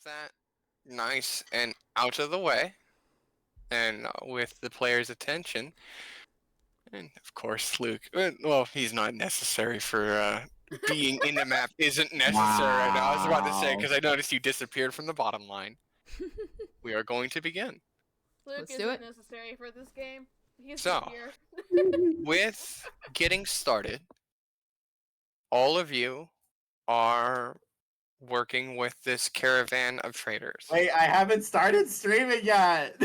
that nice and out of the way, and with the player's attention, and of course Luke, well, he's not necessary for being in the map, isn't necessary right now. I was about to say, because I noticed you disappeared from the bottom line. We are going to begin. Luke isn't necessary for this game. He's here. With getting started, all of you are working with this caravan of traders. Wait, I haven't started streaming yet.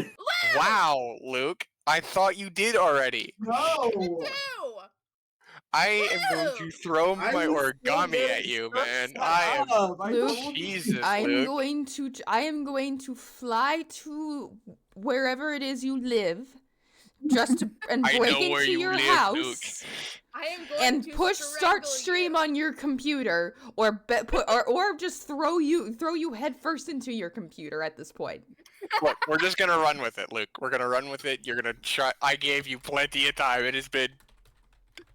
Wow, Luke. I thought you did already. No. I am going to throw my origami at you, man. Luke, Jesus, I am Luke. going to fly to wherever it is you live, and break into your house. Luke. I am going and to push start stream on your computer, or just throw you head first into your computer at this point. Look, we're just gonna run with it, Luke. We're gonna run with it. You're gonna try. I gave you plenty of time. It has been,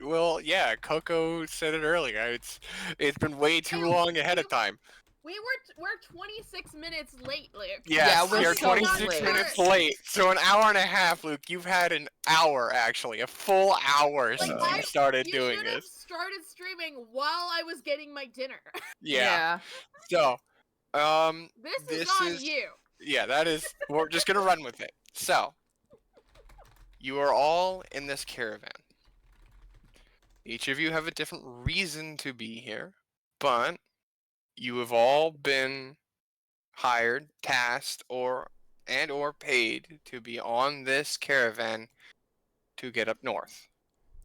well, yeah. Coco said it earlier. It's been way too long ahead of time. We're 26 minutes late, Luke. Yes, we're you're so 26 minutes late. So an hour and a half, Luke. You've had an hour, actually, a full hour since you started doing this. You should have started streaming while I was getting my dinner. Yeah. So, this is on you. Yeah, that is. We're just gonna run with it. So, you are all in this caravan. Each of you have a different reason to be here, but you have all been hired, tasked, or paid to be on this caravan to get up north.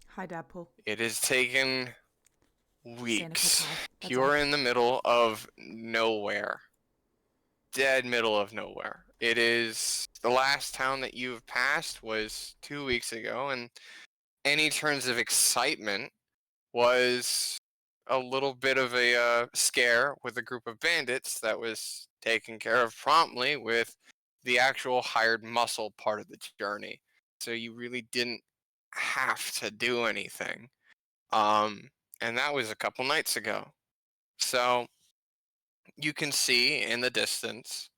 Hi, Dadpool. It has taken weeks. You all. are in the middle of nowhere. Dead middle of nowhere. It is the last town that you've passed was 2 weeks ago, and any turns of excitement was a little bit of a scare with a group of bandits that was taken care of promptly with the actual hired muscle part of the journey. So you really didn't have to do anything. And that was a couple nights ago. So you can see in the distance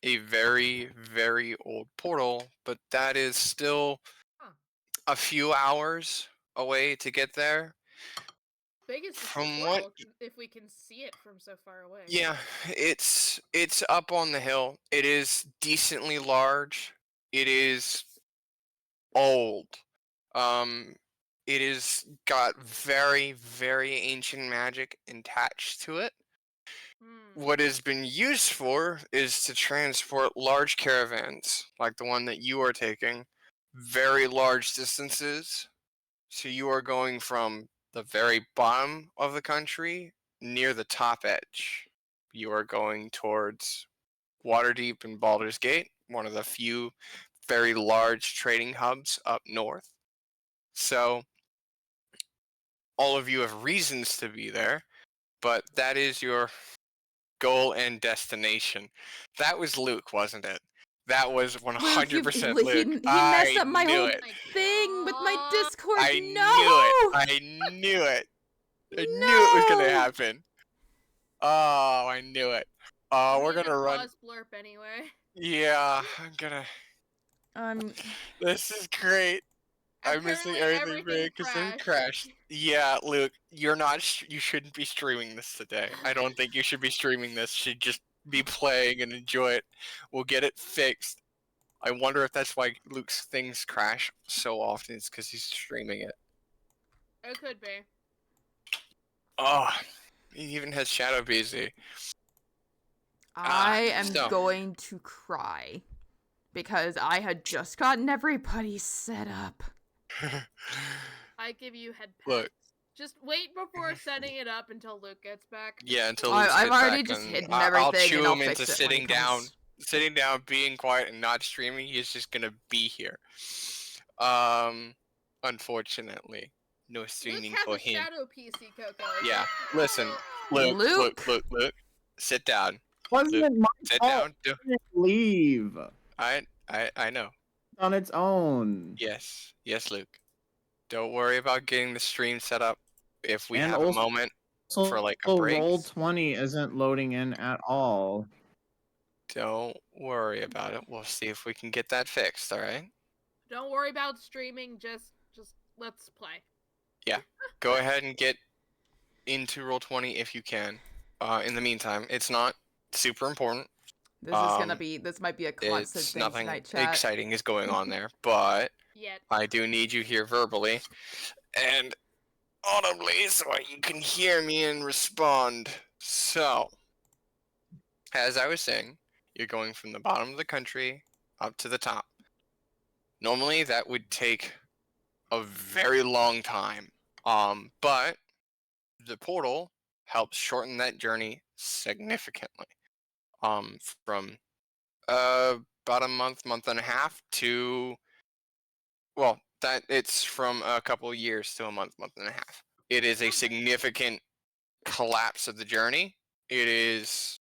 a very, very old portal, but that is still a few hours away to get there. Big is from what if we can see it from so far away. Yeah, it's up on the hill. It is decently large. It is old. It is got very, very ancient magic attached to it. What has been used for is to transport large caravans, like the one that you are taking, very large distances. So you are going from the very bottom of the country near the top edge. You are going towards Waterdeep and Baldur's Gate, one of the few very large trading hubs up north. So all of you have reasons to be there, but that is your goal and destination. That was Luke, wasn't it? That was 100% Luke. He messed up my whole thing with my Discord. I knew it. I knew it was gonna happen. Oh, I knew it. We're gonna run. Blurp anyway. Yeah, I'm gonna. This is great. I'm missing everything because it crashed. Yeah, Luke, you're not. You shouldn't be streaming this today. I don't think you should be streaming this. You should just be playing and enjoy it. We'll get it fixed. I wonder if that's why Luke's things crash so often. It's because he's streaming it. It could be. Oh, he even has Shadow BZ. I am going to cry because I had just gotten everybody set up. I give you head pats. Look. Just wait before setting it up until Luke gets back. Yeah, until Luke gets back. I've already just hidden everything. I'll chew and I'll him into fix sitting down, being quiet, and not streaming. He's just gonna be here. Unfortunately, no streaming for him. Luke has a shadow PC, Coco. Yeah, listen, Luke, sit down. Wasn't Luke, my sit fault. down. Leave. I know. On its own. Yes, Luke. Don't worry about getting the stream set up. If we have a moment, for like a break. Roll20 isn't loading in at all. Don't worry about it. We'll see if we can get that fixed, alright? Don't worry about streaming, just let's play. Yeah. Go ahead and get into Roll20 if you can. In the meantime, it's not super important. This is gonna be. This might be a constant It's thing nothing tonight, chat. exciting is going on there, but Yet. I do need you here verbally and audibly so you can hear me and respond. So, as I was saying, you're going from the bottom of the country up to the top. Normally, that would take a very long time, but the portal helps shorten that journey significantly. From about a month and a half to, well, that it's from a couple of years to a month and a half. It is a significant collapse of the journey. It has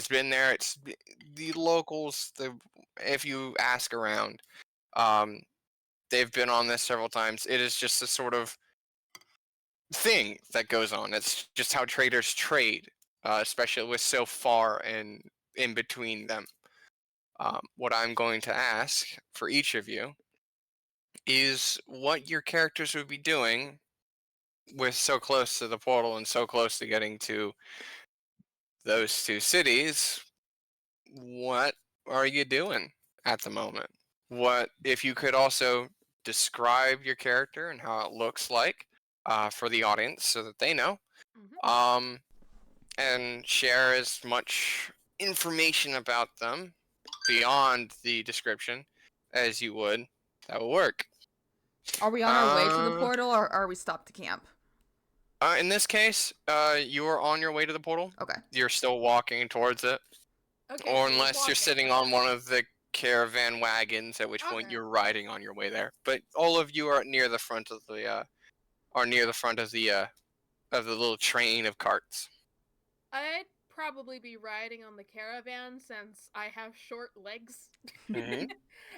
been there. It's the locals. If you ask around, they've been on this several times. It is just a sort of thing that goes on. It's just how traders trade, especially with so far and in between them. What I'm going to ask for each of you is what your characters would be doing with so close to the portal and so close to getting to those two cities. What are you doing at the moment? What if you could also describe your character and how it looks like for the audience so that they know, and share as much information about them beyond the description as you would, that will work. Are we on our way to the portal, or are we stopped to camp? In this case, you are on your way to the portal. Okay. You're still walking towards it. Okay, Or so unless you're sitting on one of the caravan wagons, at which point you're riding on your way there. But all of you are near the front of the little train of carts. I'd probably be riding on the caravan since I have short legs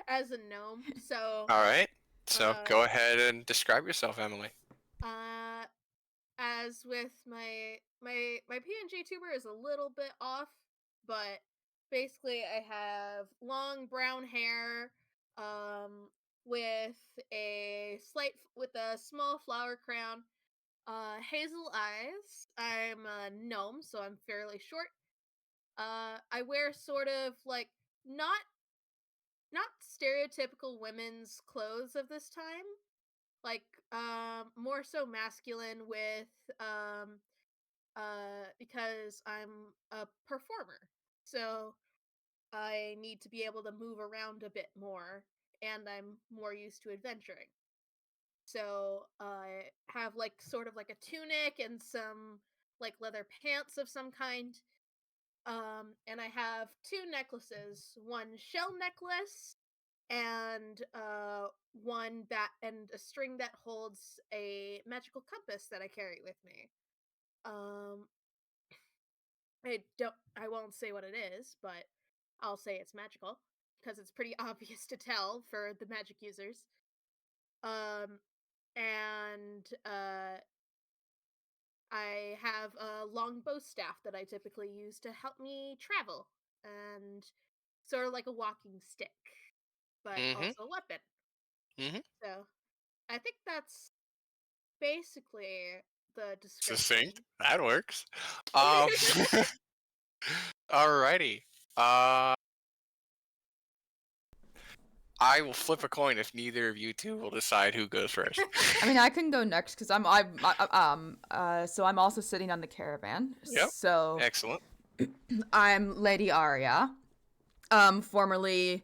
as a gnome. So all right. So go ahead and describe yourself, Emily. As with my PNG tuber is a little bit off, but basically I have long brown hair, with a small flower crown, hazel eyes. I'm a gnome, so I'm fairly short. I wear sort of like not stereotypical women's clothes of this time. Like more so masculine with because I'm a performer. So I need to be able to move around a bit more, and I'm more used to adventuring. So I have like sort of like a tunic and some like leather pants of some kind. And I have two necklaces, one shell necklace and a string that holds a magical compass that I carry with me. I won't say what it is, but I'll say it's magical because it's pretty obvious to tell for the magic users. And I have a long bow staff that I typically use to help me travel, and sort of like a walking stick, but also a weapon. So I think that's basically the description. Succinct. That works. Alrighty. I will flip a coin if neither of you two will decide who goes first. I mean, I can go next because so I'm also sitting on the caravan. Yep. So excellent. I'm Lady Aria, formerly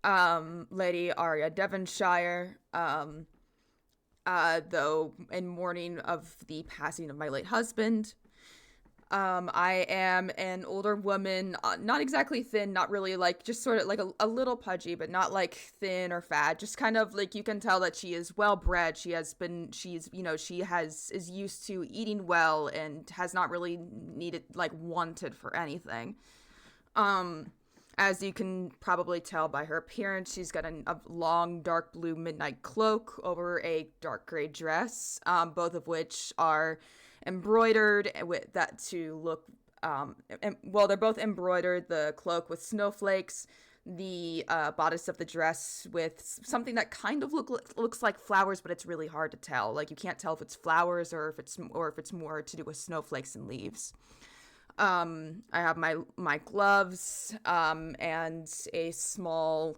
Lady Aria Devonshire. Though in mourning of the passing of my late husband. I am an older woman, not exactly thin, not really like, just sort of like a little pudgy, but not like thin or fat. Just kind of like, you can tell that she is well bred. She is used to eating well and has not really wanted for anything. As you can probably tell by her appearance, she's got a long dark blue midnight cloak over a dark gray dress, both of which are embroidered with that to look. Well, they're both embroidered. The cloak with snowflakes, the bodice of the dress with something that kind of looks like flowers, but it's really hard to tell. Like you can't tell if it's flowers or if it's more to do with snowflakes and leaves. I have my gloves and a small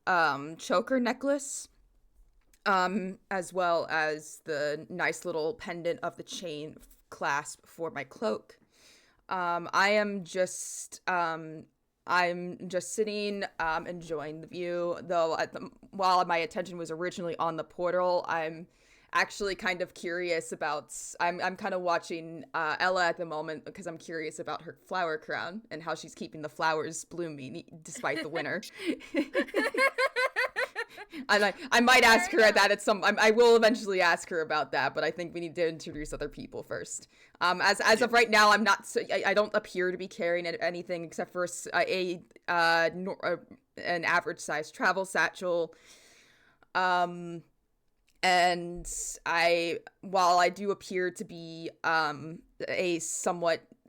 choker necklace, as well as the nice little pendant of the chain clasp for my cloak. I'm just sitting, enjoying the view, though while my attention was originally on the portal, I'm actually kind of curious about, I'm kind of watching Ella at the moment because I'm curious about her flower crown and how she's keeping the flowers blooming despite the winter. I might ask her that at some. I will eventually ask her about that, but I think we need to introduce other people first. As of right now, I'm not. I don't appear to be carrying anything except for an average size travel satchel. And while I do appear to be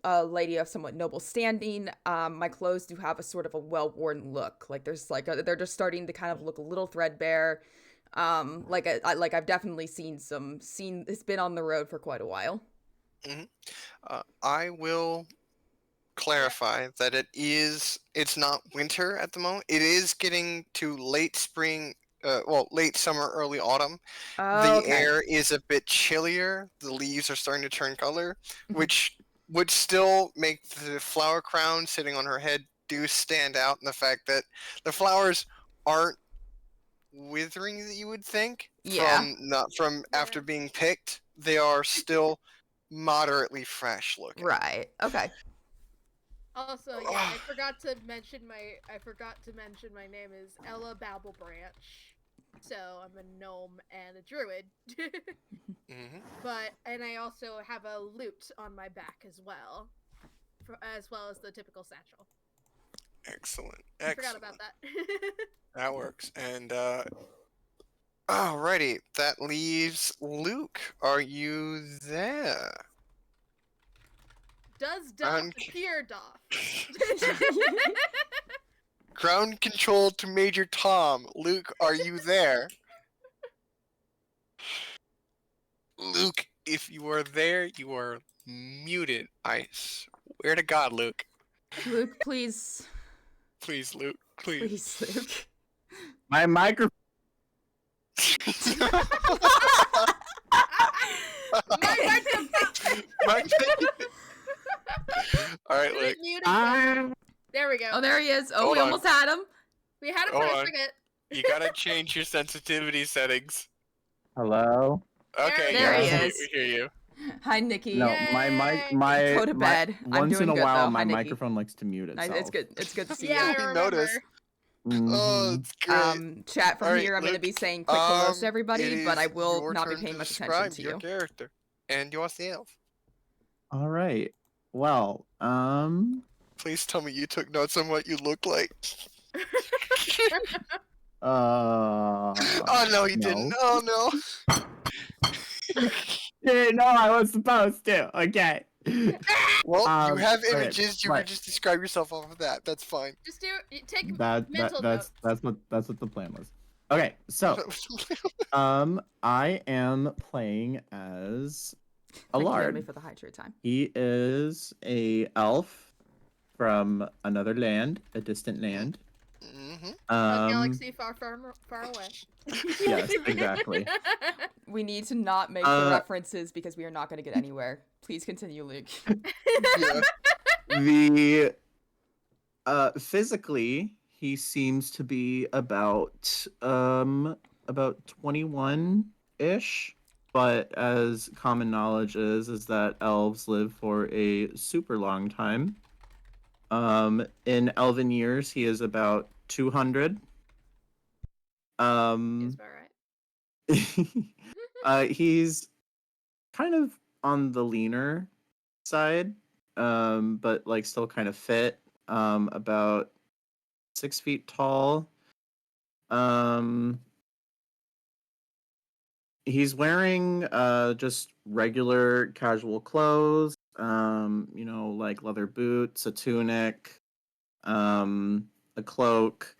a lady of somewhat noble standing, my clothes do have a sort of a well-worn look. Like there's they're just starting to kind of look a little threadbare. I've definitely seen it's been on the road for quite a while. Mm-hmm. I will clarify that it's not winter at the moment. It is getting to late spring, late summer, early autumn. Oh, The air is a bit chillier. The leaves are starting to turn color, which would still make the flower crown sitting on her head do stand out in the fact that the flowers aren't withering that you would think from after being picked. They are still moderately fresh looking. Right. Okay. Also, yeah, I forgot to mention my name is Ella Babblebranch. So I'm a gnome and a druid. Mm-hmm. And I also have a lute on my back as well as the typical satchel. Excellent. I forgot about that. That works. And alrighty, that leaves Luke. Are you there? Does Doff appear Doff? Ground control to Major Tom. Luke, are you there? Luke, if you are there, you are muted. I swear to God, Luke. Luke, please. Please, Luke. Please. Please, Luke. My microphone. All right, Luke. There we go. Oh, there he is. Oh, Hold we on. almost had him. We had him for a second. You gotta change your sensitivity settings. Hello. Okay, There he yeah, is. we hear you. Hi, Nikki. No, Yay. my Go to bed. I'm once doing in a good, while, though. my Hi, Nikki. microphone likes to mute itself. It's good. It's good to see Yeah, you. I remember. Notice. Oh, it's great. Chat from All right, here. I'm going to Luke, be saying quick hellos to it everybody, but I is will your not be turn paying to much attention describe to your you. character and yourself. All right. Well, Please tell me you took notes on what you look like. Oh no, you didn't. Oh no. No, I was supposed to. Okay. Well, you have okay, images. You can just describe yourself off of that. That's fine. Just take mental notes. That's what the plan was. Okay, so I am playing as Allard. Me for the high trade time. He is a elf from another land, a distant land. Mm-hmm. A galaxy far away. Yes, exactly. We need to not make the references because we are not going to get anywhere. Please continue, Luke. Yeah. The physically, he seems to be about 21-ish, but as common knowledge is that elves live for a super long time. In elven years, he is about 200. That's about right. He's kind of on the leaner side, but like still kind of fit. About 6 feet tall. He's wearing just regular casual clothes, like leather boots, a tunic, a cloak,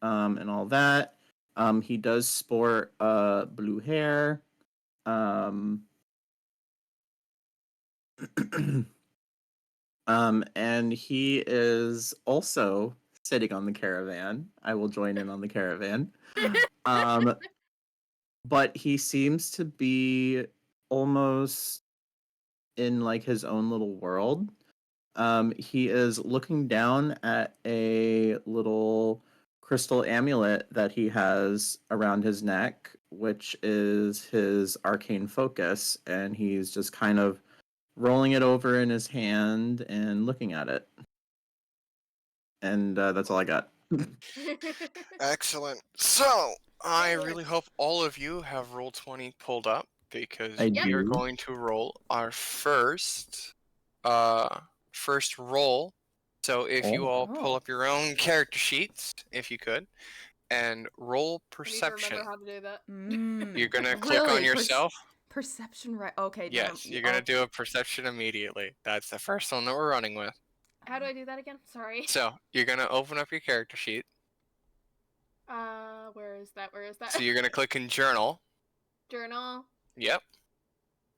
and all that. He does sport blue hair. And he is also sitting on the caravan. I will join in on the caravan. But he seems to be almost in like his own little world. He is looking down at a little crystal amulet that he has around his neck, which is his arcane focus, and he's just kind of rolling it over in his hand and looking at it. And that's all I got. Excellent. So, I That really works. hope all of you have Roll20 pulled up because I we are do. going to roll our first roll. So if you all pull Oh. up your own character sheets, if you could, and roll I need to perception. remember how to do that. You're gonna click on Really? yourself. Perception, right? Okay. Yes, you're gonna do a perception immediately. That's the first one that we're running with. How do I do that again? Sorry. So you're gonna open up your character sheet. Where is that? Where is that? So you're gonna click in journal. Journal. Yep.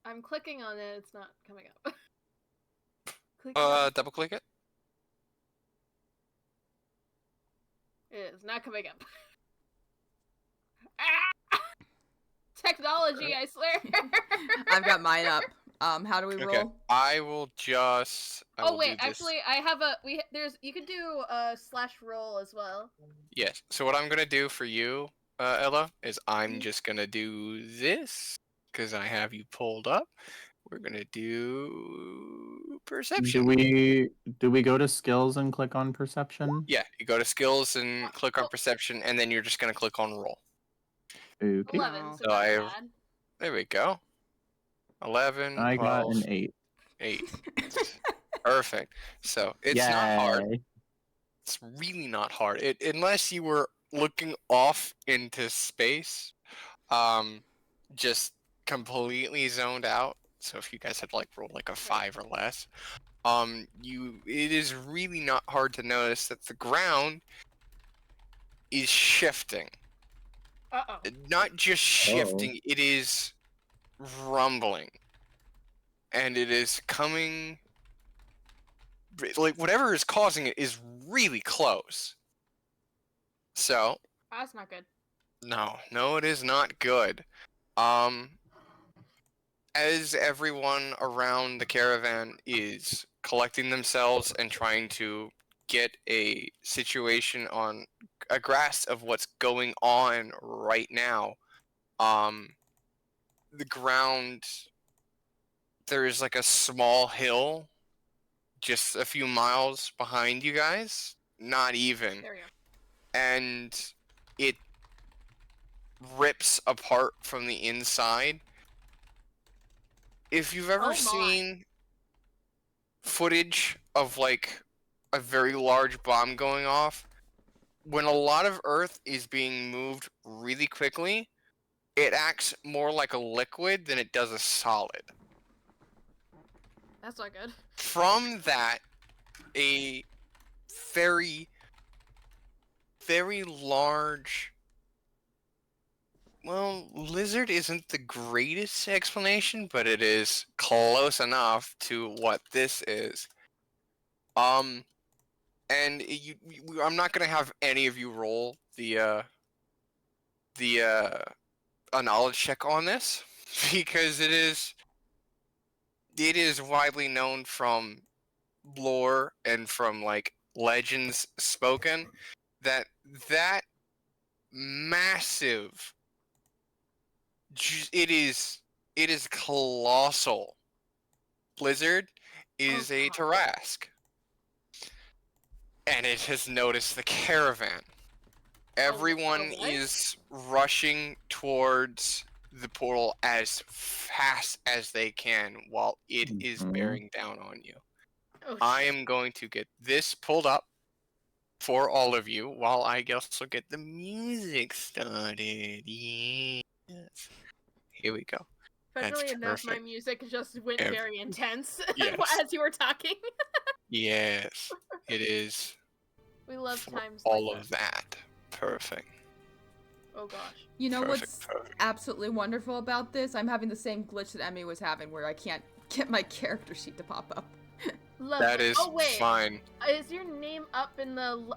I'm clicking on it. It's not coming up. Click on it. Double click it. It is not coming up. Ah! Technology, I swear. I've got mine up. How do we roll? Okay. I will just. Oh wait, actually, I have a you can do a /roll as well. Yes. So what I'm gonna do for you, Ella, is I'm just gonna do this because I have you pulled up. We're gonna do perception. Do we go to skills and click on perception? Yeah, you go to skills and click on perception, and then you're just gonna click on roll. Okay. 11, so So not I- bad. There we go. 11, I 12, got an 8. 8. Perfect. So it's not hard. Yay. It's really not hard. Unless you were looking off into space, just completely zoned out. So if you guys had like rolled like a 5 or less, it is really not hard to notice that the ground is shifting. Uh-oh. Not just shifting, it is rumbling. And it is coming, like whatever is causing it is really close. So, That's not good. no, it is not good. As everyone around the caravan is collecting themselves and trying to get a situation on a grasp of what's going on right now, the ground, there is like a small hill just a few miles behind you guys, not even, There we go. and it rips apart from the inside. If you've Oh ever my. seen footage of like a very large bomb going off, when a lot of earth is being moved really quickly, it acts more like a liquid than it does a solid. That's not good. From that, a very, very large, well, lizard isn't the greatest explanation, but it is close enough to what this is. And I'm not gonna have any of you roll a knowledge check on this because it is widely known from lore and from like legends spoken that massive, it is colossal blizzard is a God. Tarask, and it has noticed the caravan. Everyone what? is rushing towards the portal as fast as they can while it is bearing down on you. Oh, I shit. am going to get this pulled up for all of you while I also get the music started. Yes. Here we go. Funnily That's enough, my perfect. music just went Ev- very intense Yes. as you were talking. Yes, it is We love for times all like of that. Perfect. Oh gosh. You know Perfect, what's perfect. absolutely wonderful about this? I'm having the same glitch that Emmy was having, where I can't get my character sheet to pop up. Lovely. That is oh, wait. fine. Is your name up in the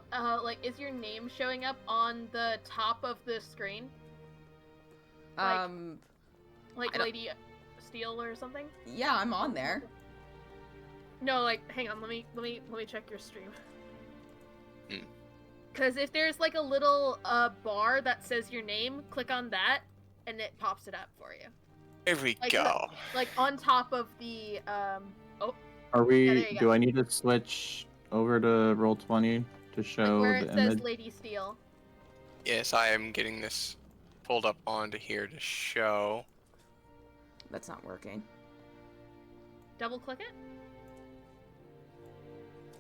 is your name showing up on the top of the screen? Like I don't- Lady Steel or something? Yeah, I'm on there. No, like hang on, let me check your stream. Hmm. Cause if there's like a little bar that says your name, click on that and it pops it up for you. Here we Like, go. Like on top of the oh Are we? there you Do go. I need to switch over to Roll20 to show like where the it says image? Lady Steel. Yes, I am getting this pulled up onto here to show. That's not working. Double click it?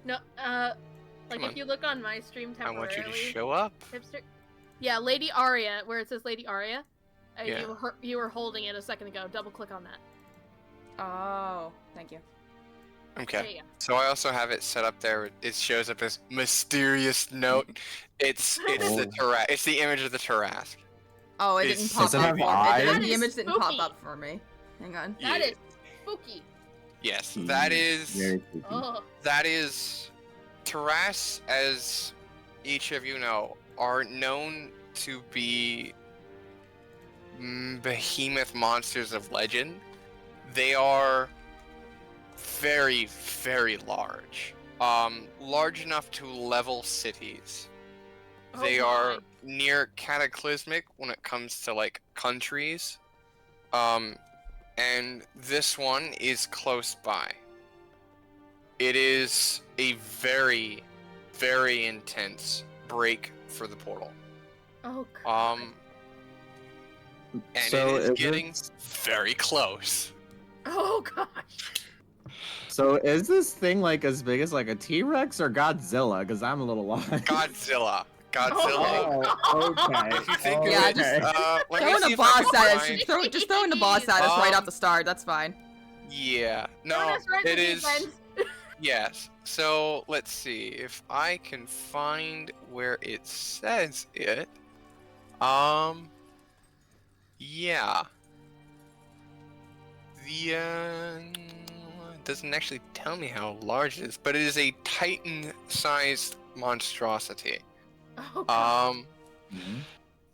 No, like Come if on. you look on my stream I temporarily. want you to show up. Hipster. Yeah, Lady Aria, where it says Lady Aria. Yeah. You were holding it a second ago. Double click on that. Oh, thank you. Okay. There you go. So I also have it set up there. It shows up as mysterious note. It's the image of the Tarrasque. Oh, it It's- didn't pop Does it up have for me. eyes? That The is image didn't pop spooky. up for me. Hang on. That Yeah. is spooky. Yes, that is Very creepy. Oh. Tarrasque, as each of you know, are known to be behemoth monsters of legend. They are very, very large. Large enough to level cities. Oh They my. are near cataclysmic when it comes to like countries. And this one is close by. It is a very, very intense break for the portal. Oh god. And So it is is getting this- very close. Oh gosh. So is this thing like as big as like a T-Rex or Godzilla? Because I'm a little lost. Godzilla. Oh, okay. If you think Yeah, of it, just let me Throwing see a if I boss can at us. find- Just throwing the boss at us right off Um, the start. That's fine. Yeah, Throw no, us right it in the is. deep end. Yes. So let's see if I can find where it says it. Yeah. The it doesn't actually tell me how large it is, but it is a Titan-sized monstrosity. Oh god. Mhm.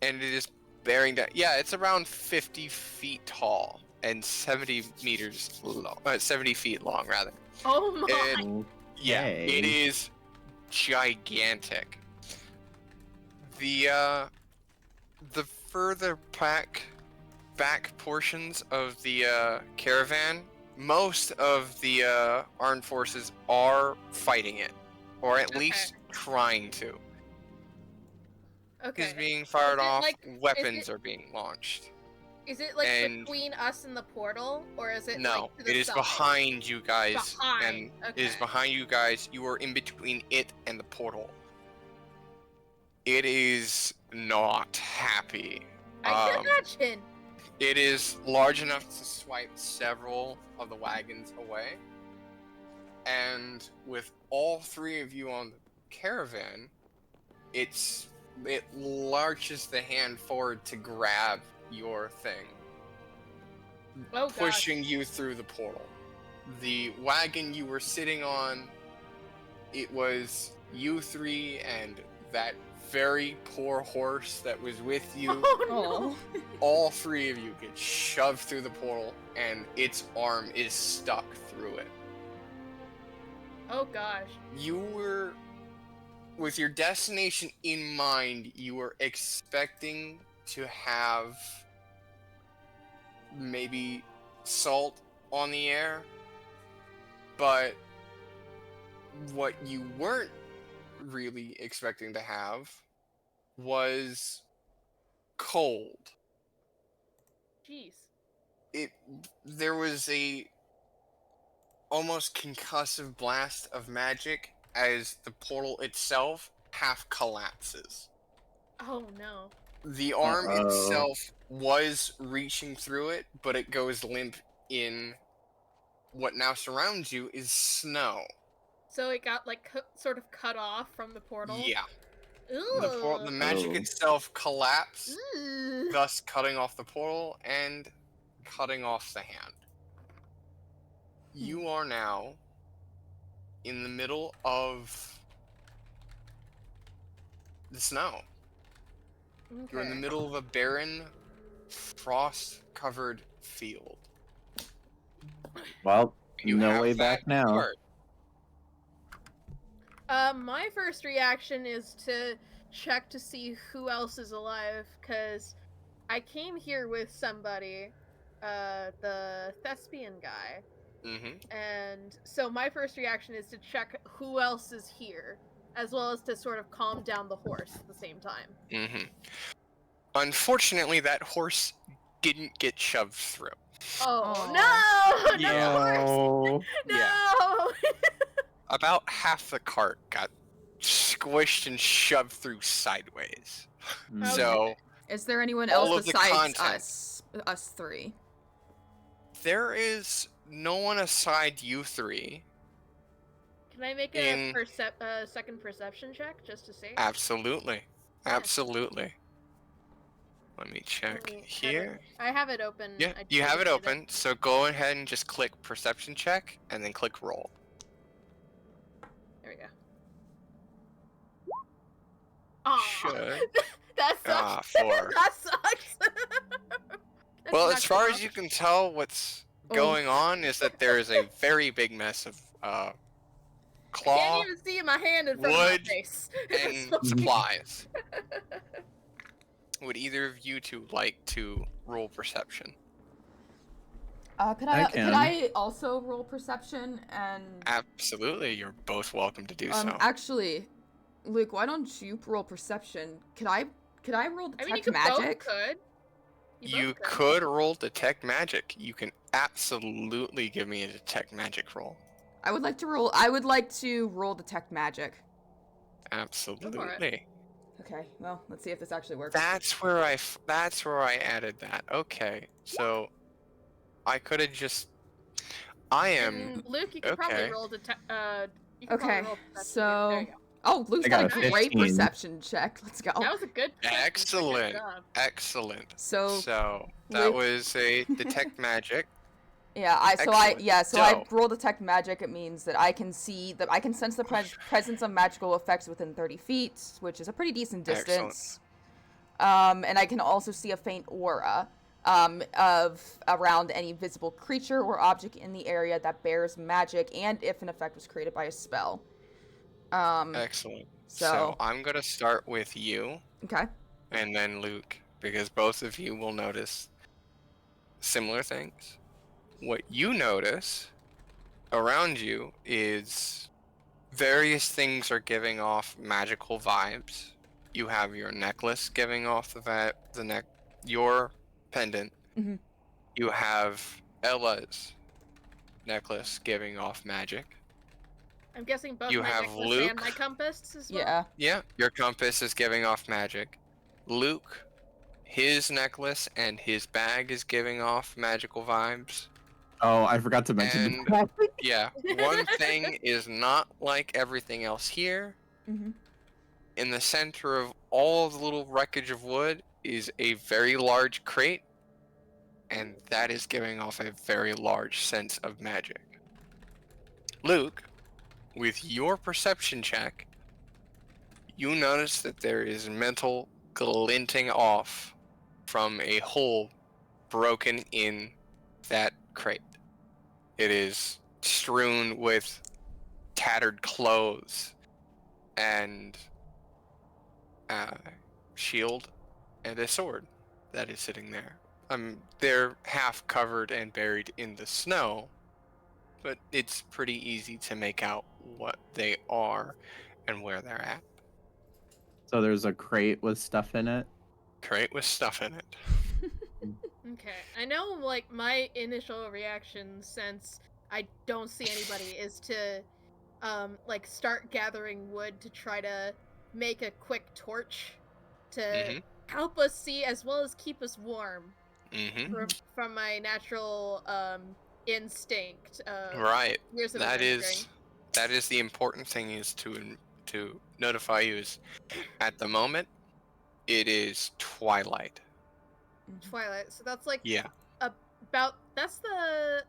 And it is bearing down. Yeah, it's around 50 feet tall and 70 meters long. 70 feet long, rather. Oh my. And yeah, it Okay. is gigantic. The further back portions of the caravan, most of the armed forces are fighting it, or at least trying to. Okay. Is being fired it off. like- Weapons are being launched. Is it like and- between us and the portal, or is it No, like to the it is side? behind you guys, Behind, and it is okay. behind you guys. You are in between it and the portal. It is not happy. I can imagine. It is large enough to swipe several of the wagons away. And with all three of you on the caravan, it larches the hand forward to grab your thing, Oh god. pushing you through the portal. The wagon you were sitting on, it was you three and that very poor horse that was with you. Oh no. Oh. All three of you get shoved through the portal, and its arm is stuck through it. Oh gosh. You were, with your destination in mind, you were expecting to have maybe salt on the air, but what you weren't really expecting to have was cold. Jeez. There was a almost concussive blast of magic as the portal itself half collapses. Oh no. The arm Uh-oh. itself was reaching through it, but it goes limp in what now surrounds you is snow. So it got like sort of cut off from the portal. Yeah. Ooh. The magic Oh. itself collapsed, Ooh. thus cutting off the portal and cutting off the hand. You are now in the middle of the snow. You're in the Okay. middle of a barren, frost-covered field. Well, You no have way that back now. card. My first reaction is to check to see who else is alive, because I came here with somebody, the thespian guy, Mm-hmm. and so my first reaction is to check who else is here, as well as to sort of calm down the horse at the same time. Mm-hmm. Unfortunately, that horse didn't get shoved through. Oh, Aw. no! Not the horse! No. No! About half the cart got squished and shoved through sideways. Mm. So Is there anyone All else of the besides content. us three? there is no one aside you three. Can I make a second perception check, just to see? Absolutely. Yeah. Absolutely. Let me check Let me have here. I have it open. Yeah, I you just have it didn't see open, so go ahead and just click perception check and then click roll. There we go. Aw, Should. that sucks. 4. That sucks. That's Well, not as far good as you can tell, what's going on is that there is a very big mess of I claw can't even see my hand in front of my wood, face. and supplies. Would either of you two like to roll perception? Could I could can. I also roll perception and Absolutely, you're both welcome to do so. actually, Luke, why don't you roll perception? Could I roll I mean, you detect could magic? both could. You both could roll detect magic. You can absolutely give me a detect magic roll. I would like to roll detect magic. Absolutely. Okay, well, let's see if this actually works. That's where I added that. Okay, so I could have just. I am. Luke, you could okay. probably roll detect. You could Okay, probably roll perception. so There you go. oh, Luke's I got got a a great 15. perception check. Let's go. That was a good. perception check. Good Excellent. job. Excellent. So that Luke- was a detect magic. yeah, I Excellent. So- roll detect magic. It means that I can sense the presence of magical effects within 30 feet, which is a pretty decent distance. And I can also see a faint aura of around any visible creature or object in the area that bears magic, and if an effect was created by a spell. Excellent. So So I'm gonna start with you okay. and then Luke, because both of you will notice similar things. What you notice around you is various things are giving off magical vibes. You have your necklace giving off your pendant. Mhm. You have Ella's necklace giving off magic. I'm guessing both You my have necklace Luke. and my compass as well. Yeah. Yeah, your compass is giving off magic. Luke, his necklace and his bag is giving off magical vibes. Oh, I forgot to mention And- that. Yeah, one thing is not like everything else here. Mhm. In the center of all of the little wreckage of wood is a very large crate, and that is giving off a very large sense of magic. Luke, with your perception check, you notice that there is metal glinting off from a hole broken in that crate. It is strewn with tattered clothes and a shield and a sword that is sitting there. They're half covered and buried in the snow, but it's pretty easy to make out what they are and where they're at. So there's a crate with stuff in it. Crate with stuff in it. Okay, I know, like, my initial reaction, since I don't see anybody, is to, like, start gathering wood to try to make a quick torch to Mhm. help us see as well as keep us warm Mm-hmm. from my natural instinct. Right. Years of That adventuring. is the important thing is to notify you is at the moment it is twilight. Twilight. So that's like Yeah. about that's the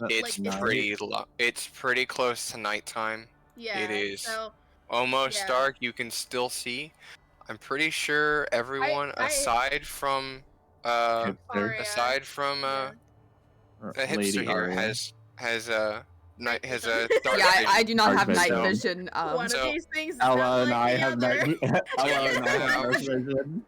It's night. it's pretty close to nighttime. yeah. It is So almost yeah. dark. You can still see. I'm pretty sure everyone aside from Hipster. Aria, aside from yeah. a hipster Lady here Aria. has a Night has vision. a dark Yeah, vision. I do not Dark have night vision. vision. One so of these things is Ella not and like I the have other. night. Ella and I have Well, dark vision.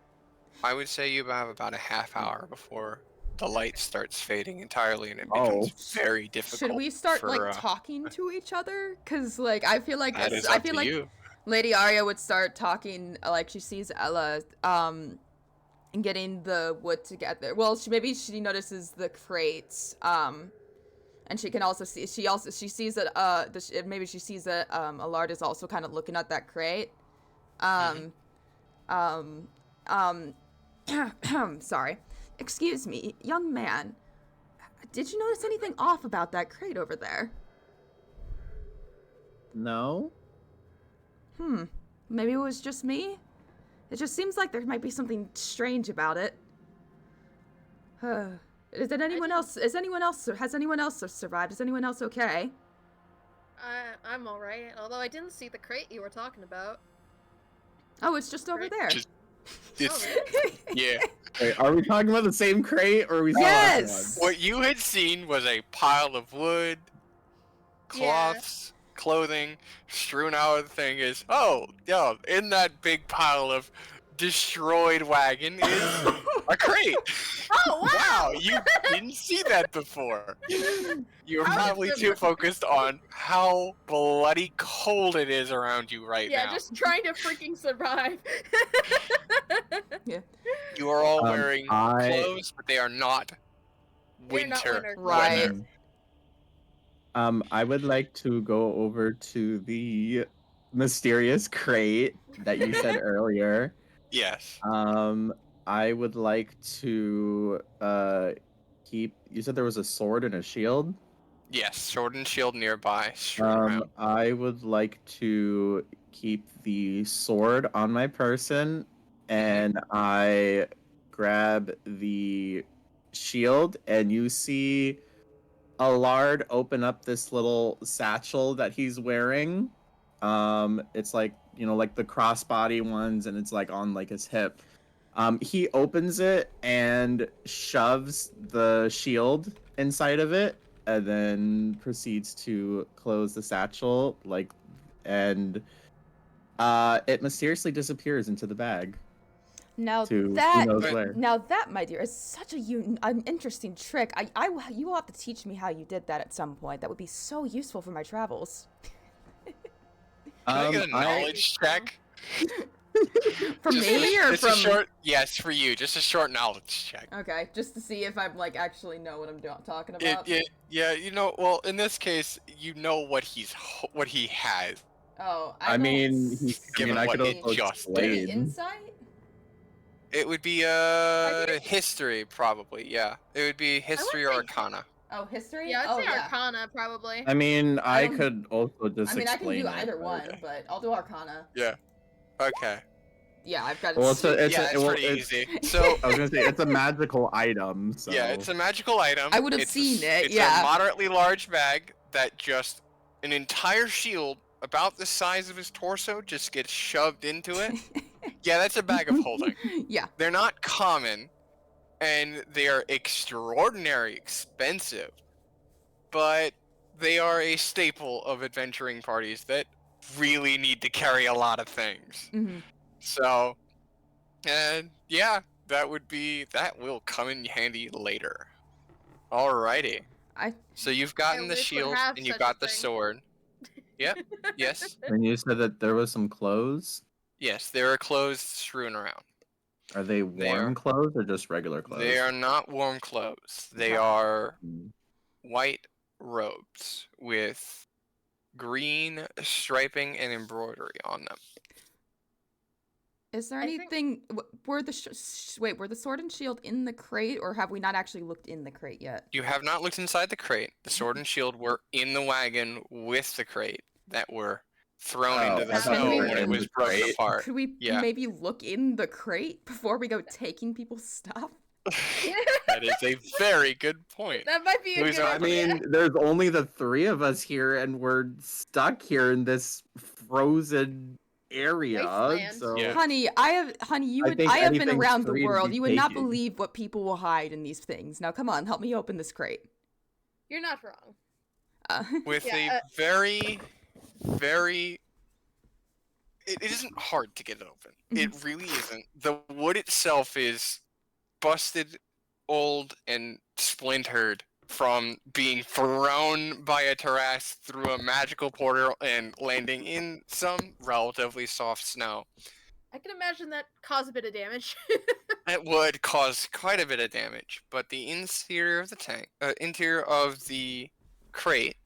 I would say you have about a half hour before the light starts fading entirely and it Oh. becomes very difficult. Should we start for, like talking to each other? Cause like I feel like That is I up feel to like you. Lady Aria would start talking like she sees Ella and getting the wood together. Well, maybe she notices the crates and she can also see she sees that maybe she sees that Allard is also kind of looking at that crate. Sorry. Excuse me, young man. Did you notice anything off about that crate over there? No. Maybe it was just me? It just seems like there might be something strange about it. Has anyone else survived? Is anyone else okay? I'm alright, although I didn't see the crate you were talking about. Oh, it's just over Right. there. It's, Oh, yeah. Wait, are we talking about the same crate, or are we? Yes! What you had seen was a pile of wood, cloths, clothing strewn out. The thing is, in that big pile of destroyed wagon is a crate. Oh, wow! You didn't see that before. You were How is probably the- too focused on how bloody cold it is around you right Yeah, now. just trying to freaking survive. Yeah. You are all Um, wearing I- clothes, but they are not They're not winter. winter Right. weather. I would like to go over to the mysterious crate that you said earlier. Yes. I would like to keep. You said there was a sword and a shield. Yes. Sword and shield nearby. Strewn around. I would like to keep the sword on my person, and I grab the shield, and you see Allard open up this little satchel that he's wearing. It's like, like the crossbody ones, and it's like on like his hip. He opens it and shoves the shield inside of it, and then proceeds to close the satchel, and it mysteriously disappears into the bag. Now To that, who knows where. my dear, is such an interesting trick. You will have to teach me how you did that at some point. That would be so useful for my travels. Can I get a I- knowledge check? For me or from? A short, yes, for you. Just a short knowledge check. Okay, just to see if I'm like actually know what I'm talking about. Yeah. Well, in this case, you know what he has. Oh, I mean, Given I what could it also just Maybe explain. insight. It would be history, probably. Yeah, it would be history or say- arcana. Oh, history. Yeah, I'd oh say yeah. Arcana, probably. I mean, I don't- could also just I mean, I can explain do it, either but- one, but I'll do Arcana. Yeah. Okay. Yeah, I've got. Well, it's Pretty easy. So I was gonna say it's a magical item. So yeah, it's a magical item. I would have It's seen it, It's yeah. a moderately large bag that just an entire shield about the size of his torso just gets shoved into it. Yeah, that's a bag of holding. Yeah. They're not common, and they are extraordinary expensive, but they are a staple of adventuring parties that really need to carry a lot of things. Mm-hmm. So, and yeah, that will come in handy later. Alrighty. So you've gotten the wish would shield have and you such got a the thing. sword. Yep. Yes. And you said that there was some clothes. Yes, there are clothes strewn around. Are they warm clothes or just regular clothes? They are not warm clothes. They Okay. are Mm. white robes with green striping and embroidery on them. Is there I think- anything? Were the wait? Were the sword and shield in the crate, or have we not actually looked in the crate yet? You have not looked inside the crate. The sword and shield were in the wagon with the crate that were thrown Oh, into I the thought snow they were when it in was the broken crate. apart. Could we Yeah. maybe look in the crate before we go taking people's stuff? That is a very good point. That might be a Who's good on- I idea. mean, there's only the three of us here, and we're stuck here in this frozen area. Wasteland. So Yeah. Honey, you I would. think I have been anything's around the free to world. be You would not taken. believe what people will hide in these things. Now, come on, help me open this crate. You're not wrong. With Yeah, a very, very. It isn't hard to get it open. It really isn't. The wood itself is busted, old, and splintered from being thrown by a terrace through a magical portal and landing in some relatively soft snow. I can imagine that caused a bit of damage. It would cause quite a bit of damage, but the interior of the interior of the crate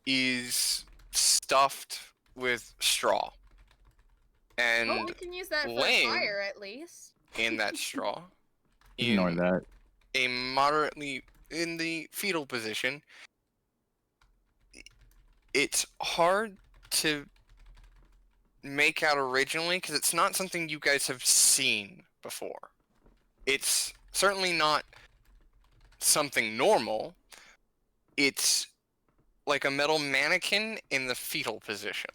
is stuffed with straw. And Well, we can use that for laying- fire at least. in that straw, ignore in that. a moderately in the fetal position, it's hard to make out originally because it's not something you guys have seen before. It's certainly not something normal. It's like a metal mannequin in the fetal position.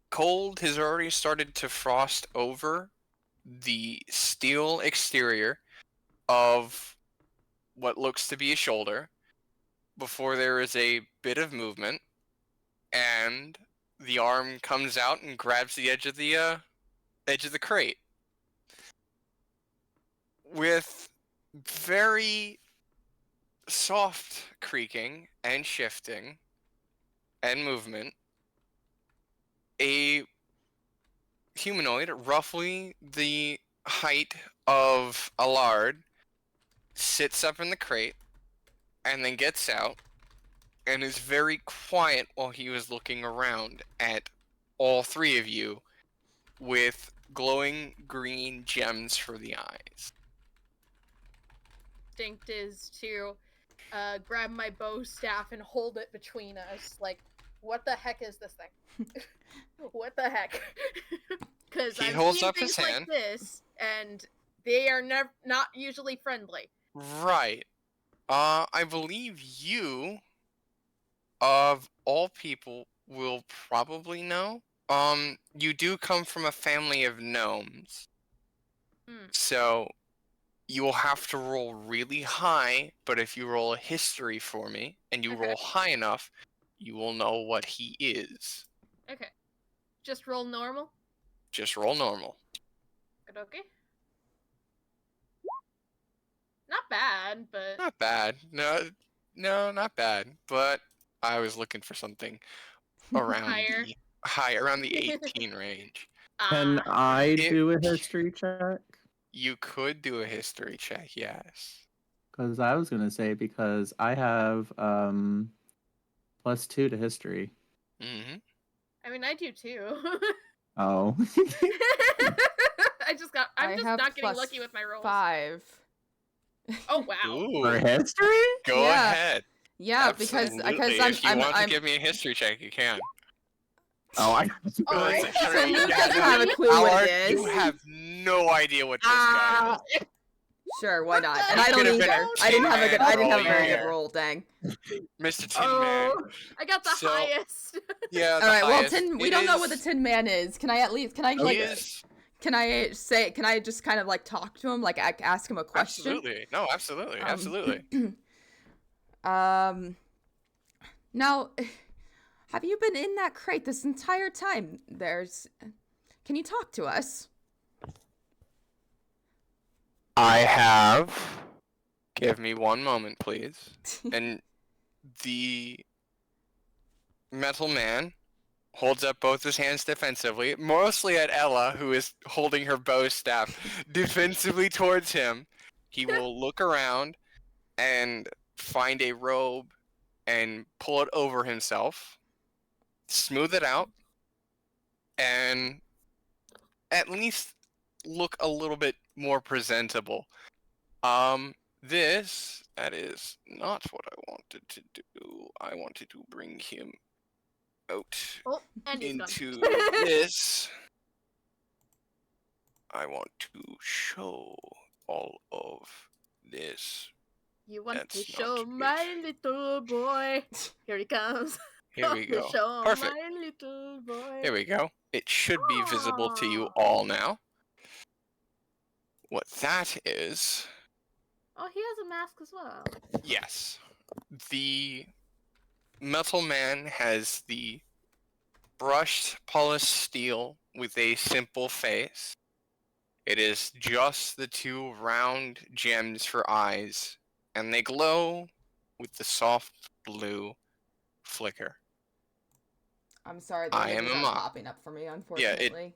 Cold has already started to frost over the steel exterior of what looks to be a shoulder before there is a bit of movement, and the arm comes out and grabs the edge of the crate with very soft creaking and shifting and movement. A humanoid, roughly the height of Allard, sits up in the crate and then gets out and is very quiet while he was looking around at all three of you with glowing green gems for the eyes. Instinct is to grab my bow staff and hold it between us. Like, what the heck is this thing? What the heck? Because He I've holds seen up his things hand. like this, and they are not usually friendly. Right. I believe you, of all people, will probably know. You do come from a family of gnomes. Hmm. So, you will have to roll really high, but if you roll a history for me, and you Okay. roll high enough, you will know what he is. Okay. Just roll normal. Just roll normal. Okay. Not bad, but Not bad. No, not bad. But I was looking for something around Higher. around the 18 range. Can I It- do a history check? You could do a history check, yes. Because I was gonna say because I have +2 to history. Mm-hmm. I mean, I do too. Oh. I'm I just have not getting plus lucky with my rolls. 5. Oh wow. For Ooh, history? go Yeah. ahead. Yeah, because Absolutely. I'm If you want I'm to give me a history check, you can. Oh, I. All right. Sure, so you Luke have doesn't have a clue what Allard, it you is. have no idea what this guy is. Sure, why not? And It I don't could've been either. a I didn't have a good. I didn't have a Tin Man very good roll. roll. Dang. Mr. Tin Man. Oh, I got the So- highest. Yeah, All the right. Well, highest. we It don't know what the is- Tin Man is. Can I at least? Can I He like? is Can I say? Can I just kind of like talk to him? Like ask him a question? absolutely. No, absolutely, Um, absolutely. Now, have you been in that crate this entire time? Can you talk to us? I have. Give me one moment, please. And the metal man holds up both his hands defensively, mostly at Ella, who is holding her bow staff defensively towards him. He will look around and find a robe and pull it over himself, smooth it out, and at least look a little bit more presentable. That is not what I wanted to do. I wanted to bring him out Oh, and he's gone. into this. I want to show all of this. You want That's to not show good. my little boy? Here he comes. Here we go. Show Perfect. my little boy. Here we go. It should be visible to you Aw. all now. What that is, Oh, he has a mask as well. yes. The metal man has the brushed, polished steel with a simple face. It is just the two round gems for eyes, and they glow with the soft blue flicker. I'm sorry, the I images am a aren't mock. popping up for me, unfortunately.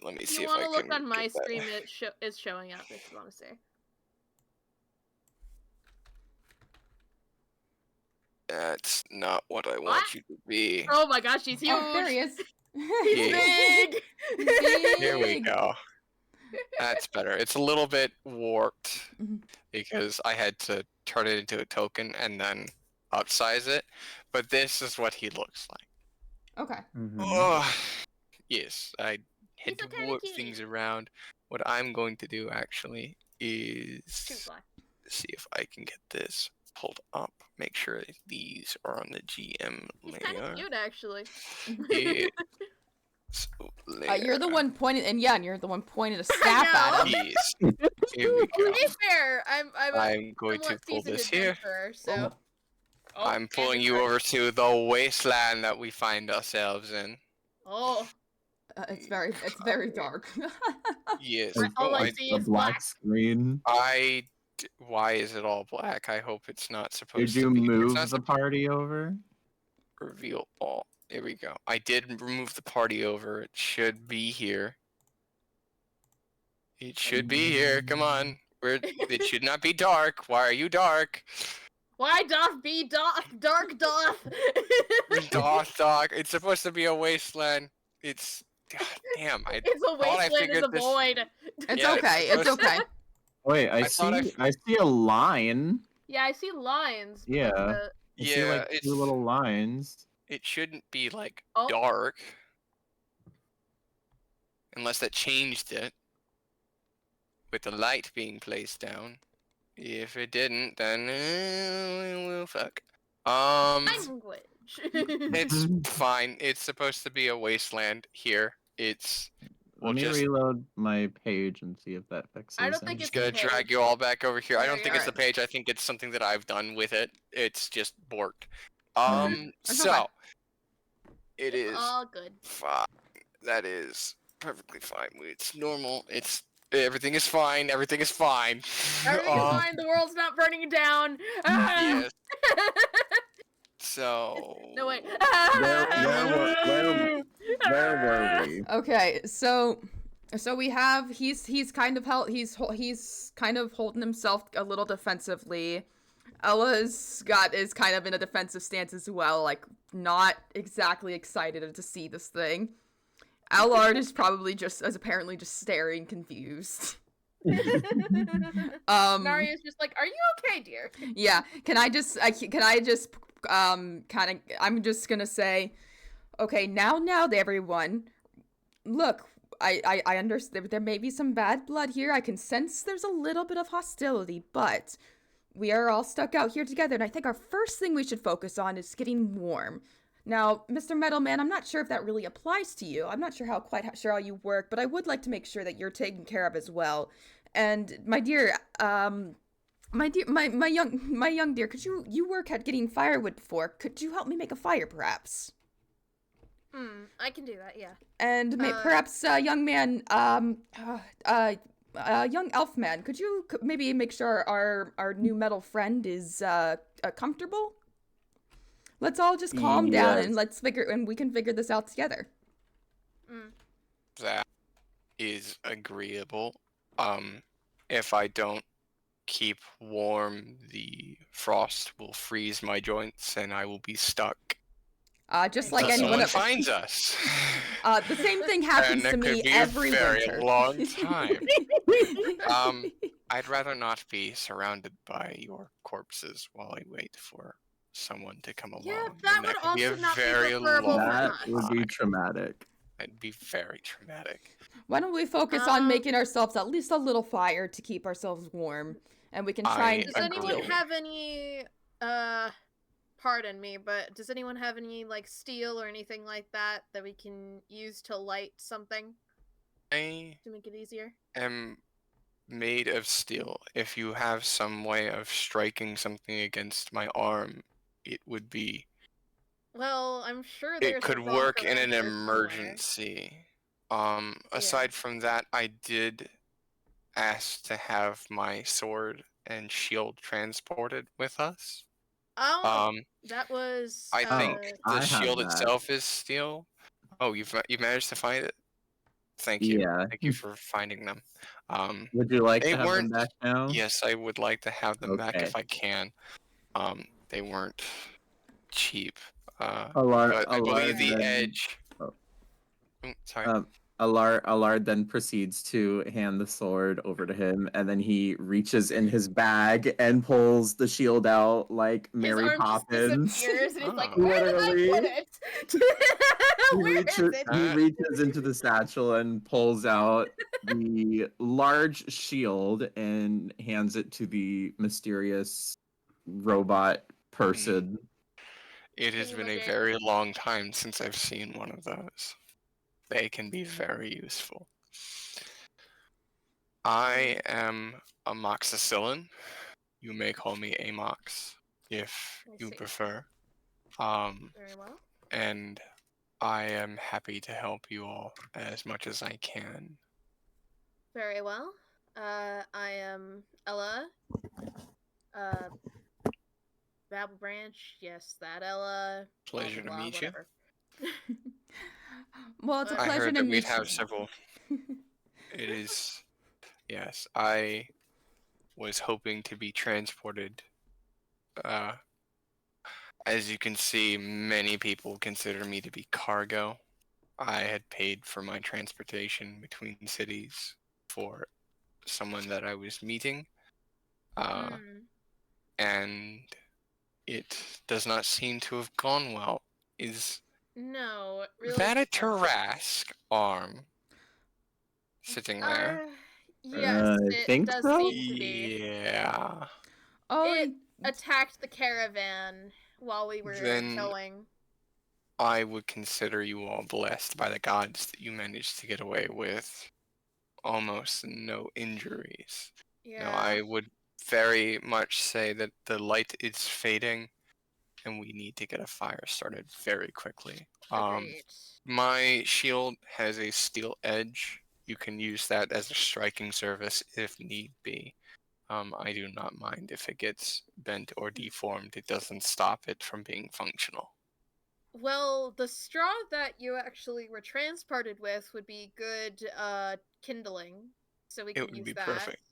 Let me If see you if I want can to look on my get that. stream, it is showing up. If you want to say. That's not what I What? want you to be. Oh my gosh, he's huge. Oh, there he is. He's Yeah. big. Here we Big. go. That's better. It's a little bit warped Mhm. because I had to turn it into a token and then upsize it. But this is what he looks like. Okay. Mhm. Oh, yes, I He's had a to tiny warp cutie. things around. What I'm going to do actually Too is fly. see if I can get this pulled up. Make sure these are on the GM He's kind of layer. cute, actually. Yeah. So, You're the layer. one pointing, and you're the one pointing a staff at him. Yes. Here we To go. be fair, I'm I'm going to somewhat pull seasoned this here. adventurer, so. Oh, I'm pulling and you it's over to the wasteland that we find ourselves in. Oh, It's very dark. Yes. all I Like see the is black black. screen. Why is it all black? I hope it's not supposed Did you to be. It's move not the party over? reveal all. There we go. I did remove the party over. It should be here. It should be here. Come on. It should not be dark. Why are you dark? Why doth be dark doth? Dark. It's supposed to be a wasteland. It's. God damn. It's a thought I wasteland, it's figured a this- void. It's Yeah, okay. it's It's okay. Wait, I thought see a line. Yeah, I see lines. but Yeah. the- I see like it's. two little lines. It shouldn't be like Oh. dark. Unless that changed it. With the light being placed down. If it didn't, then well, fuck. language. It's fine. It's supposed to be a wasteland here. It's Let me just reload my page and see if that fixes I don't think just it's gonna the drag page. you all back over here. I There don't you think are. it's the page. I think it's something that I've done with it. It's just borked. It's So okay. it It's is all good. fine. That is perfectly fine. It's normal. Everything is fine. Everything is fine. Everything's fine. The world's not burning down. Ah! Yes. So. No wait. Where were we? Okay, so we have he's kind of holding himself a little defensively. Ella's is kind of in a defensive stance as well, like not exactly excited to see this thing. Allard is probably apparently just staring confused. Maria's just like, "Are you okay, dear?" Yeah, I'm just gonna say, okay, now everyone, look, I understand there may be some bad blood here. I can sense there's a little bit of hostility, but we are all stuck out here together, and I think our first thing we should focus on is getting warm. Now, Mr. Metalman, I'm not sure if that really applies to you. I'm not sure quite sure how you work, but I would like to make sure that you're taken care of as well. And my dear, my young dear, could you work at getting firewood before? Could you help me make a fire, perhaps? I can do that. Yeah. And perhaps, young man, young elf man, could you maybe make sure our new metal friend is comfortable? Let's all just calm down and we can figure this out together. That is agreeable. If I don't keep warm, the frost will freeze my joints and I will be stuck. Just like Until anyone someone else. finds us. The same thing happens And to it could me be every a very winter. long time. I'd rather not be surrounded by your corpses while I wait for someone to come along. Yeah, that and would could be a also not be very preferable for long That us. would be time. traumatic. It'd be very traumatic. Why don't we focus on making ourselves at least a little fire to keep ourselves warm, and we can try and Does anyone deal. have any pardon me, but does anyone have any like steel or anything like that that we can use to light something I to make it easier? am made of steel. If you have some way of striking something against my arm, it would be. Well, I'm sure there's It could a rock work in around an here somewhere. emergency. Aside from that, I did ask to have my sword and shield transported with us. Oh, that was. I think I the have shield that. itself is steel. Oh, you managed to find it. Thank you. Yeah. Thank you for finding them. Would you like They to have them weren't. back now? Yes, I would like to have them back Okay. if I can. They weren't cheap. Allard, But I believe the then, edge. Sorry. Allard then proceeds to hand the sword over to him, and then he reaches in his bag and pulls the shield out like Mary His arm Poppins. just disappears, and he's like, Oh. "Where did I Literally. put it? Where is it?" He reaches into the satchel and pulls out the large shield and hands it to the mysterious robot person. It has been a Thingamajig. very long time since I've seen one of those. They can be very useful. I am amoxicillin. You may call me Amox if I you see. prefer. Very well. And I am happy to help you all as much as I can. Very well. I am Ella. Babblebranch. Yes, that Ella. Pleasure to meet you. Whatever. Well, it's a I I pleasure heard to that we'd meet have you. several. It is. Yes, I was hoping to be transported. As you can see, many people consider me to be cargo. I had paid for my transportation between cities for someone that I was meeting, and it does not seem to have gone well. Is No, it really. that a didn't. Tarask arm sitting there? Yes, I it think does so? seem to be. Yeah. Oh, It attacked the caravan while we were Then towing. I would consider you all blessed by the gods that you managed to get away with almost no injuries. Yeah. Now, I would very much say that the light is fading and we need to get a fire started very quickly. Agreed. My shield has a steel edge. You can use that as a striking service if need be. I do not mind if it gets bent or deformed. It doesn't stop it from being functional. Well, the straw that you actually were transported with would be good kindling, so we It can would use be that. perfect.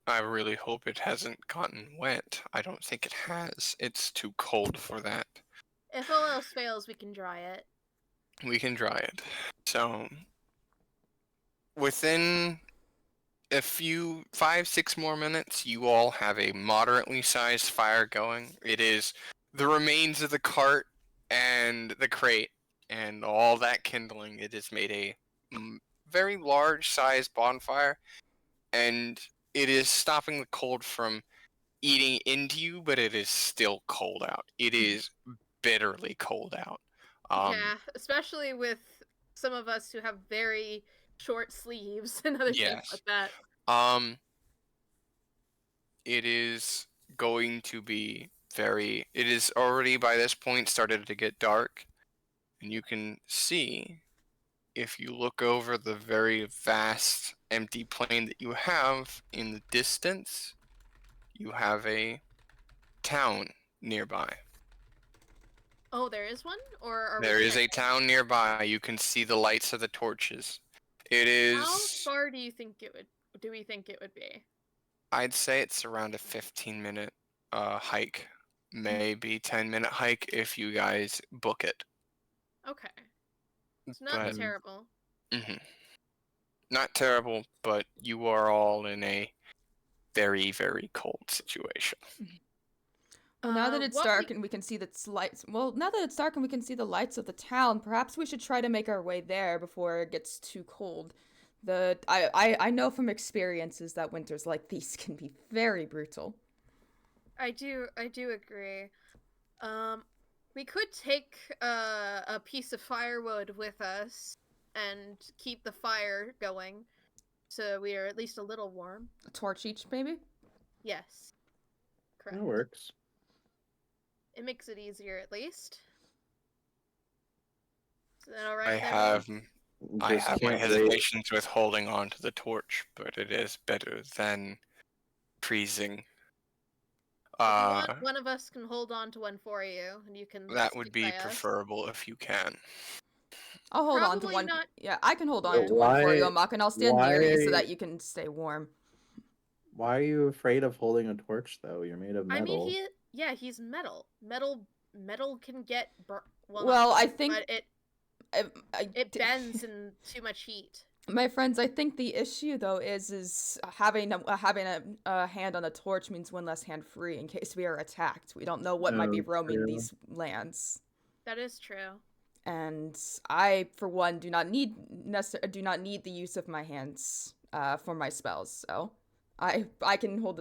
I really hope it hasn't gotten wet. I don't think it has. It's too cold for that. If all else fails, we can dry it. We can dry it. So, within a few 5-6 more minutes, you all have a moderately sized fire going. It is the remains of the cart and the crate and all that kindling. It has made a very large sized bonfire, and it is stopping the cold from eating into you, but it is still cold out. It is bitterly cold out. Yeah, especially with some of us who have very short sleeves and other things Yes. like that. It is going to be very. It is already by this point started to get dark, and you can see if you look over the very vast empty plain that you have in the distance, you have a town nearby. Oh, there is one? Or are There we is a town nearby. You can see the lights of the torches. It is. How far do you think it would? Do we think it would be? I'd say it's around a 15-minute hike, maybe 10-minute hike if you guys book it. Okay. It's not But terrible. not terrible, but you are all in a very, very cold situation. Well, now that it's What dark we- and we can see the lights. Well, now that it's dark and we can see the lights of the town, perhaps we should try to make our way there before it gets too cold. I know from experiences that winters like these can be very brutal. I do agree. We could take a piece of firewood with us and keep the fire going, so we are at least a little warm. A torch each, maybe? Yes. Correct. That works. It makes it easier, at least. Is that all I right? have my Just can't wait. hesitations with holding on to the torch, but it is better than freezing. One of us can hold on to one for you, and you can. That would stick be by us. preferable if you can. I'll hold on to Probably one. not- Yeah, I can hold But on to one for you, why- Amox, and I'll stand near you so why- that you can stay warm. Why are you afraid of holding a torch, though? You're made of metal. I mean, he's metal. Metal can get Well, not I burnt, think but it bends in too much heat. My friends, I think the issue though is having a hand on a torch means one less hand free in case we are attacked. We don't know what might be roaming true. these lands. That is true. And I, for one, do not need the use of my hands for my spells. So I can hold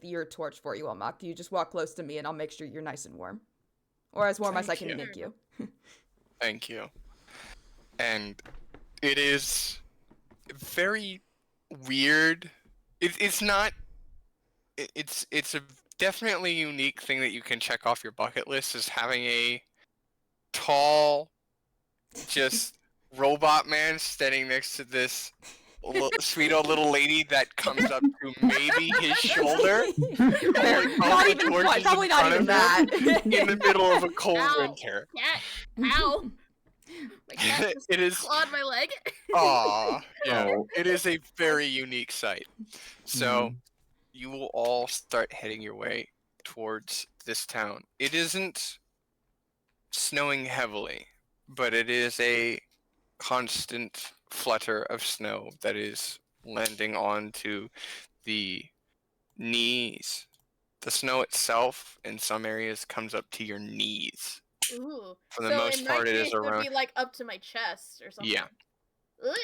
your torch for you, Almach. You just walk close to me, and I'll make sure you're nice and warm, or as warm as I Thank can you. make you. Thank you. And it is very weird. It's not. It's a definitely unique thing that you can check off your bucket list is having a tall, just robot man standing next to this sweet old little lady that comes up to maybe his shoulder. Probably not even that. In the middle of a cold Ow. winter. Cat! Ow! My cat just It is. clawed my leg. Aw, yeah. Oh. It is a very unique sight. So, you will all start heading your way towards this town. It isn't snowing heavily, but it is a constant flutter of snow that is landing onto the knees. The snow itself in some areas comes up to your knees. Ooh. For the So most in part, my it is case, would around. be like up to my chest or something. Yeah.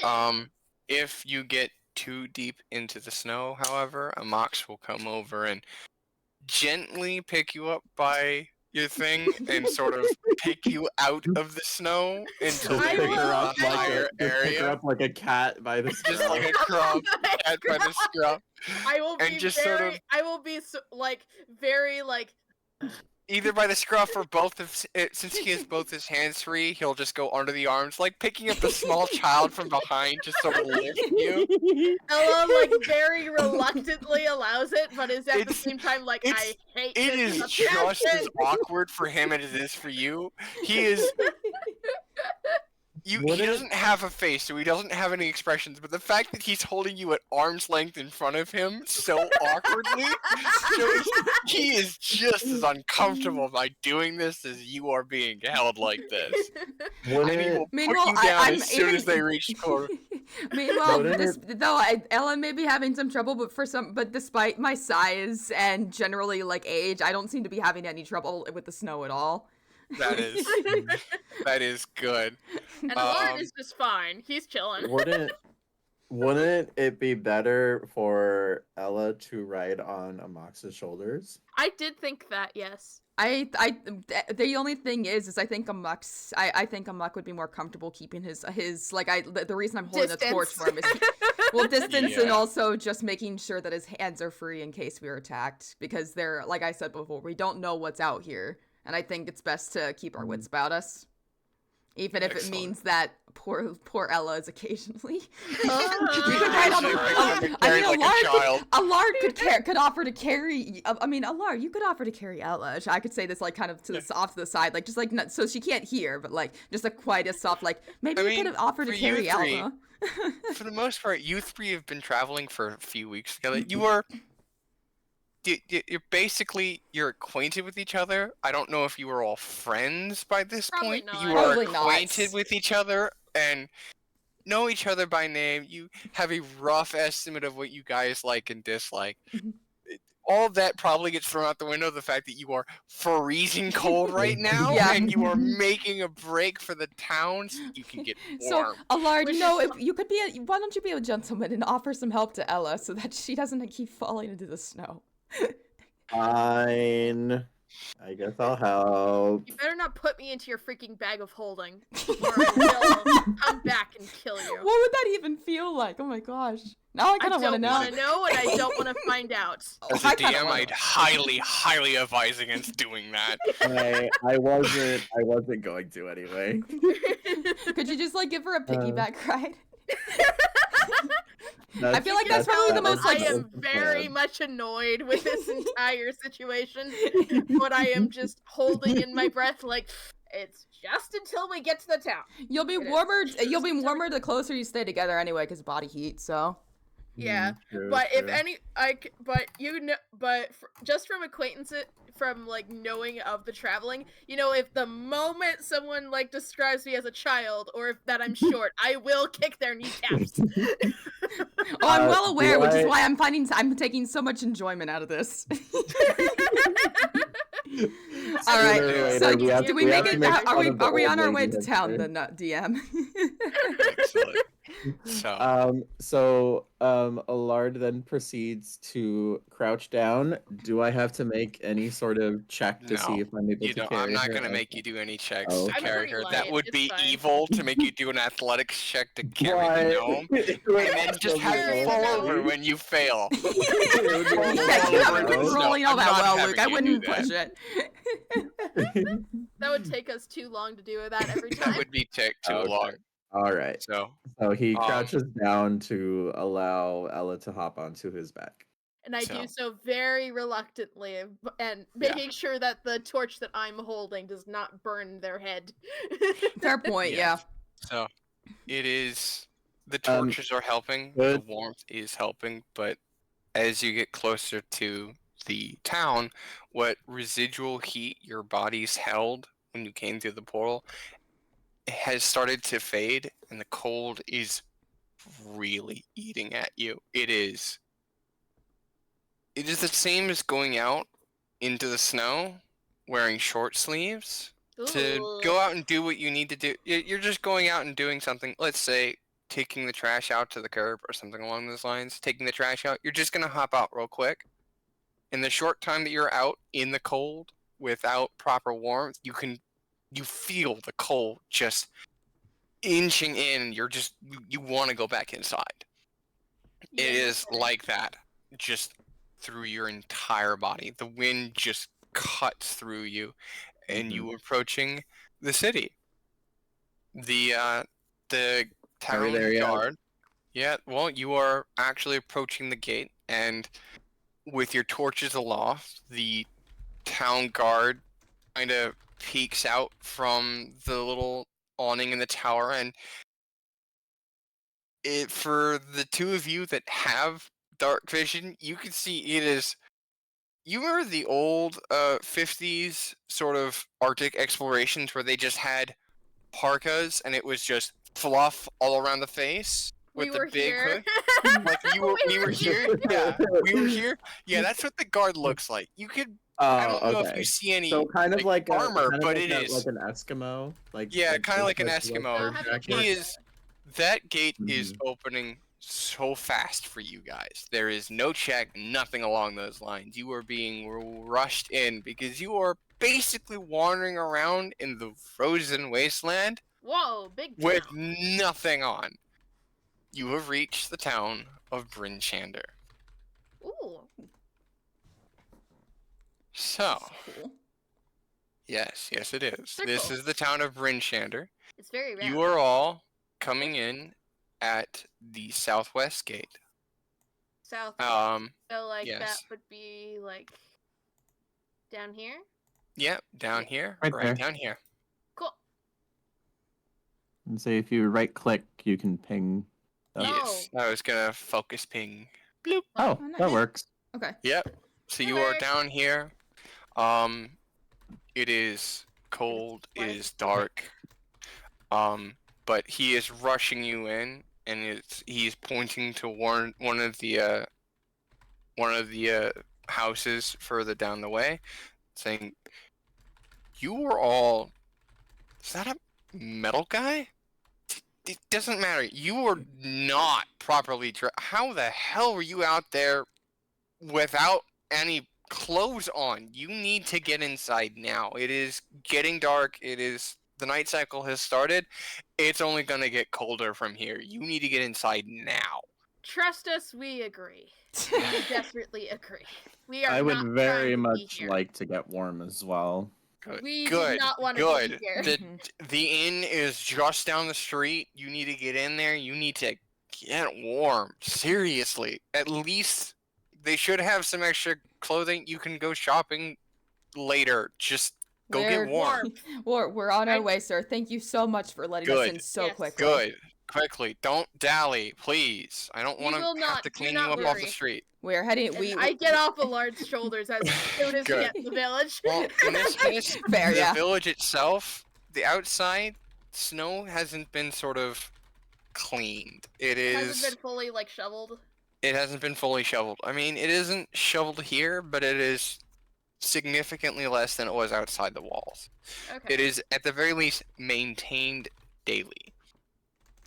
Ugh. If you get too deep into the snow, however, a Mox will come over and gently pick you up by your thing and sort of pick you out of the snow until I they reach will- a I will- higher Pick her area. up like a cat by the Just scruff. like a crumb, cat by the scruff. I will and be just very. sort of- I will be very Either by the scruff or both of, since he has both his hands free, he'll just go under the arms, like picking up a small child from behind, just sort of lift you. Ella very reluctantly allows it, but is at the It's- same time like I hate It this is just as obsession. awkward for him as it is for you. He is. He doesn't have a face, so he doesn't have any expressions. But the fact that he's holding you at arm's length in front of him so awkwardly shows he is just as uncomfortable by doing this as you are being held like this. And he will put Meanwhile, you down I'm as soon even- as they reach core. Meanwhile, Wouldn't Ella may be having some trouble, but despite my size and generally age, I don't seem to be having any trouble with the snow at all. That is good. And Allard Um, is just fine. He's chilling. Wouldn't it be better for Ella to ride on Amox's shoulders? I did think that, yes. The only thing is I think I think Amok would be more comfortable keeping his the reason I'm holding a torch for him is distance and Yeah. also just making sure that his hands are free in case we are attacked, because they're, like I said before, we don't know what's out here, and I think it's best to keep our wits about us, even if Excellent. it means that poor Ella is occasionally. You You could ride on. Actually, right, you're I mean, carried like a child. Allard could offer to carry. I mean, Allard, you could offer to carry Ella. I could say this kind of off to the side, just so she can't hear, but just quite as soft. Maybe you could have offered to for you carry three, Ella. For the most part, you three have been traveling for a few weeks together. You are you're acquainted with each other. I don't know if you were all friends by this Probably point, but you not. are Probably not. acquainted with each other and know each other by name. You have a rough estimate of what you guys like and dislike. Mhm. All of that probably gets thrown out the window. The fact that you are freezing cold right now, Yeah. and you are making a break for the town so you can get So, warm. Allard, Which if is you could why don't you be a gentleman and offer some help to Ella so that she doesn't keep falling into the snow? Fine. I guess I'll help. You better not put me into your freaking bag of holding, or I will come back and kill you. What would that even feel like? Oh my gosh. Now I I kind of want to don't know. want to know, and I don't want to find out. As a I kinda DM, wanna I'd know. highly advise against doing that. I wasn't going to anyway. Could you just like give her a piggyback ride? I That's- feel like that's probably the that most was- I like that am was the very plan. much annoyed with this entire situation, but I am just holding in my breath like, it's just until we get to the town. you'll be It is. warmer. You'll be Just warmer the closer you stay together anyway, because body heat. So Yeah, True, but if true. any, just from acquaintance, from like knowing of the traveling, if the moment someone like describes me as a child or if that I'm short, I will kick their kneecaps. oh, I'm well do aware, which is I- why I'm taking so much enjoyment out of this. All right. Sooner or So later, we have- do we we make have to it? make Are fun we of the are we old on our way lady to town hipster. then, DM? Excellent. So, Allard then proceeds to crouch down. Do I have to make any sort of check to see No, if I'm able you to don't. carry I'm not her? gonna make Okay. you do any checks Oh, to okay. carry pretty her. light, That would it's be fine. evil to make you do an athletics check to carry the gnome, What? and then just have Carry you the fall gnome. over when you fail. Yeah, you haven't been No, rolling all I'm that not well, having Luke. I you do wouldn't that. push it. That would take us too long to do that every That time. would be too Okay. long. All right. So, So he Um, crouches down to allow Ella to hop onto his back. And I do So- so very reluctantly, and making sure that the torch that I'm holding does not burn their head. Fair point. Yes. So, it is. The Um, torches are helping. good. The warmth is helping, but as you get closer to the town, what residual heat your body's held when you came through the portal has started to fade, and the cold is really eating at you. It is the same as going out into the snow wearing short sleeves to Ooh. go out and do what you need to do. You're just going out and doing something, let's say taking the trash out to the curb or something along those lines, taking the trash out. You're just going to hop out real quick. In the short time that you're out in the cold without proper warmth, you feel the cold just inching in. You want to go back inside. Yeah, It is okay. like that, just through your entire body. The wind just cuts through you, and you approaching the city. The Are we town there yet? guard. Yeah, well, you are actually approaching the gate, and with your torches aloft, the town guard kind of peeks out from the little awning in the tower, and for the two of you that have dark vision, you can see it is. You remember the old 50s sort of Arctic explorations where they just had parkas and it was just fluff all around the face with We the were big here. hood? Like we were here? Yeah, we were here. Yeah, that's what the guard looks like. You could. I don't know if you see any. So kind of like armor, kind of but like it a, is. like an Eskimo, Yeah, kinda like an the Eskimo. I'll have to jacket. check He is. That gate is Mhm. opening so fast for you guys. There is no check, nothing along those lines. You are being rushed in because you are basically wandering around in the frozen wasteland Whoa, big with town. nothing on. You have reached the town of Brynchander. Ooh. So, Cool. yes, it is. They're This cool. is the town of Brynchander. It's very rare. You are all coming in at the southwest gate. South. So like that yes. would be like down here. Yep, down here, Right there. down here. Cool. And so if you right click, you can ping. No. Yes, I was gonna focus ping. Bloop. Oh, Oh, nice. that works. Okay. Yep. So you are Alert. down here. It is cold. It is dark. But he is rushing you in, and he's pointing to one of the houses further down the way, saying, "You are all. Is that a metal guy? It doesn't matter. You are not properly dressed. How the hell were you out there without any clothes on? You need to get inside now. It is getting dark. The night cycle has started. It's only gonna get colder from here. You need to get inside now." Trust us, we agree. We desperately agree. We are I would not very trying to be much here. like to get warm as well. Good. We good. do not want to Good. be here. The inn is just down the street. You need to get in there. You need to get warm. Seriously. At least they should have some extra clothing. You can go shopping later. Just go get warm. We're on our way, sir. Thank you so much for letting us in so Yes. quickly. Good. Quickly. Don't dally, please. I don't We want will to have not. to Do clean you not up off the worry. street. We're heading. And I get off Allard's shoulders as soon as we Good. get to the village. Well, in this case, Fair, the yeah. village itself, the outside, snow hasn't been sort of cleaned. It hasn't been fully shoveled. It hasn't been fully shoveled. I mean, it isn't shoveled here, but it is significantly less than it was outside the walls. Okay. It is, at the very least, maintained daily.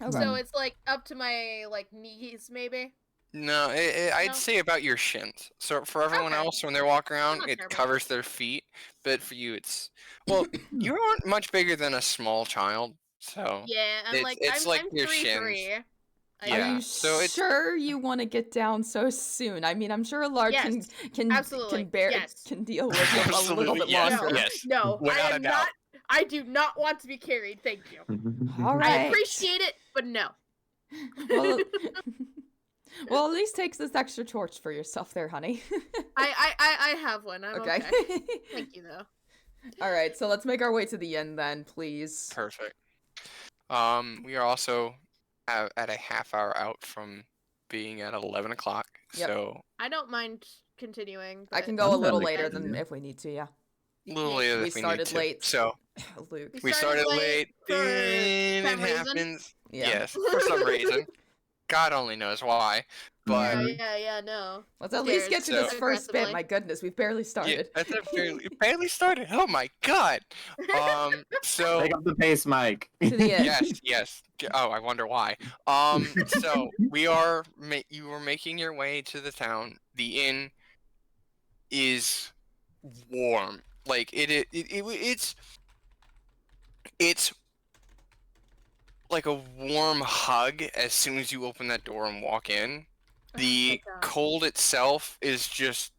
Okay. So it's up to my knees, maybe. No, I'd No? say about your shins. So for everyone Okay. else, when they're walking around, Not it terrible. covers their feet. But for you, it's you aren't much bigger than a small child. So Yeah, and it's like I'm your 3'3". shins. Are Yeah, you so it's- sure you want to get down so soon? I mean, I'm sure Allard Yes, can absolutely, yes. can deal with it a little Absolutely, bit yes, longer. yes. No, Without I a am doubt. not. I do not want to be carried. Thank you. All I right. appreciate it, but no. Well, well, at least take this extra torch for yourself, there, honey. I have one. I'm okay. Okay. Thank you, though. All right, so let's make our way to the inn then, please. Perfect. We are also at a half hour out from being at 11 o'clock. Yep. So I don't mind continuing. I but- can go a I'm little gonna later continue. than if we need to, yeah. a little Yeah, later we if we started need to. late. So Luke. we started late. for and it some reason. happens. Yeah. Yes, for some reason. God only knows why. But Yeah, no. Let's at least get to this So- first bit. Aggressively. My goodness, we've barely yeah, started. that's barely started. Oh my God. So Pick up the pace, Mike. To the inn. yes. Oh, I wonder why. So you are making your way to the town. The inn is warm. Like it's like a warm hug as soon as you open that door and walk in. The thank God. cold itself is just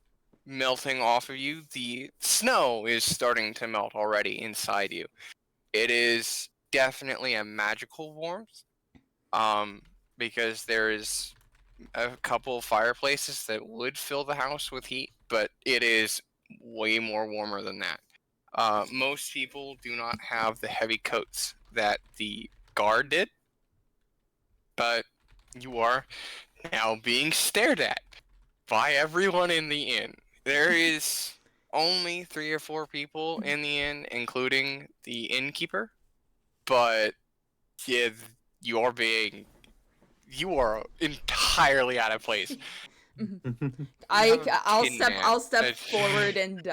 melting off of you. The snow is starting to melt already inside you. It is definitely a magical warmth. Because there is a couple fireplaces that would fill the house with heat, but it is way more warmer than that. Most people do not have the heavy coats that the guard did, but you are now being stared at by everyone in the inn. There is only 3 or 4 people in the inn, including the innkeeper, but yeah, you are entirely out of place. I'll Tin step Man. I'll step That's- forward and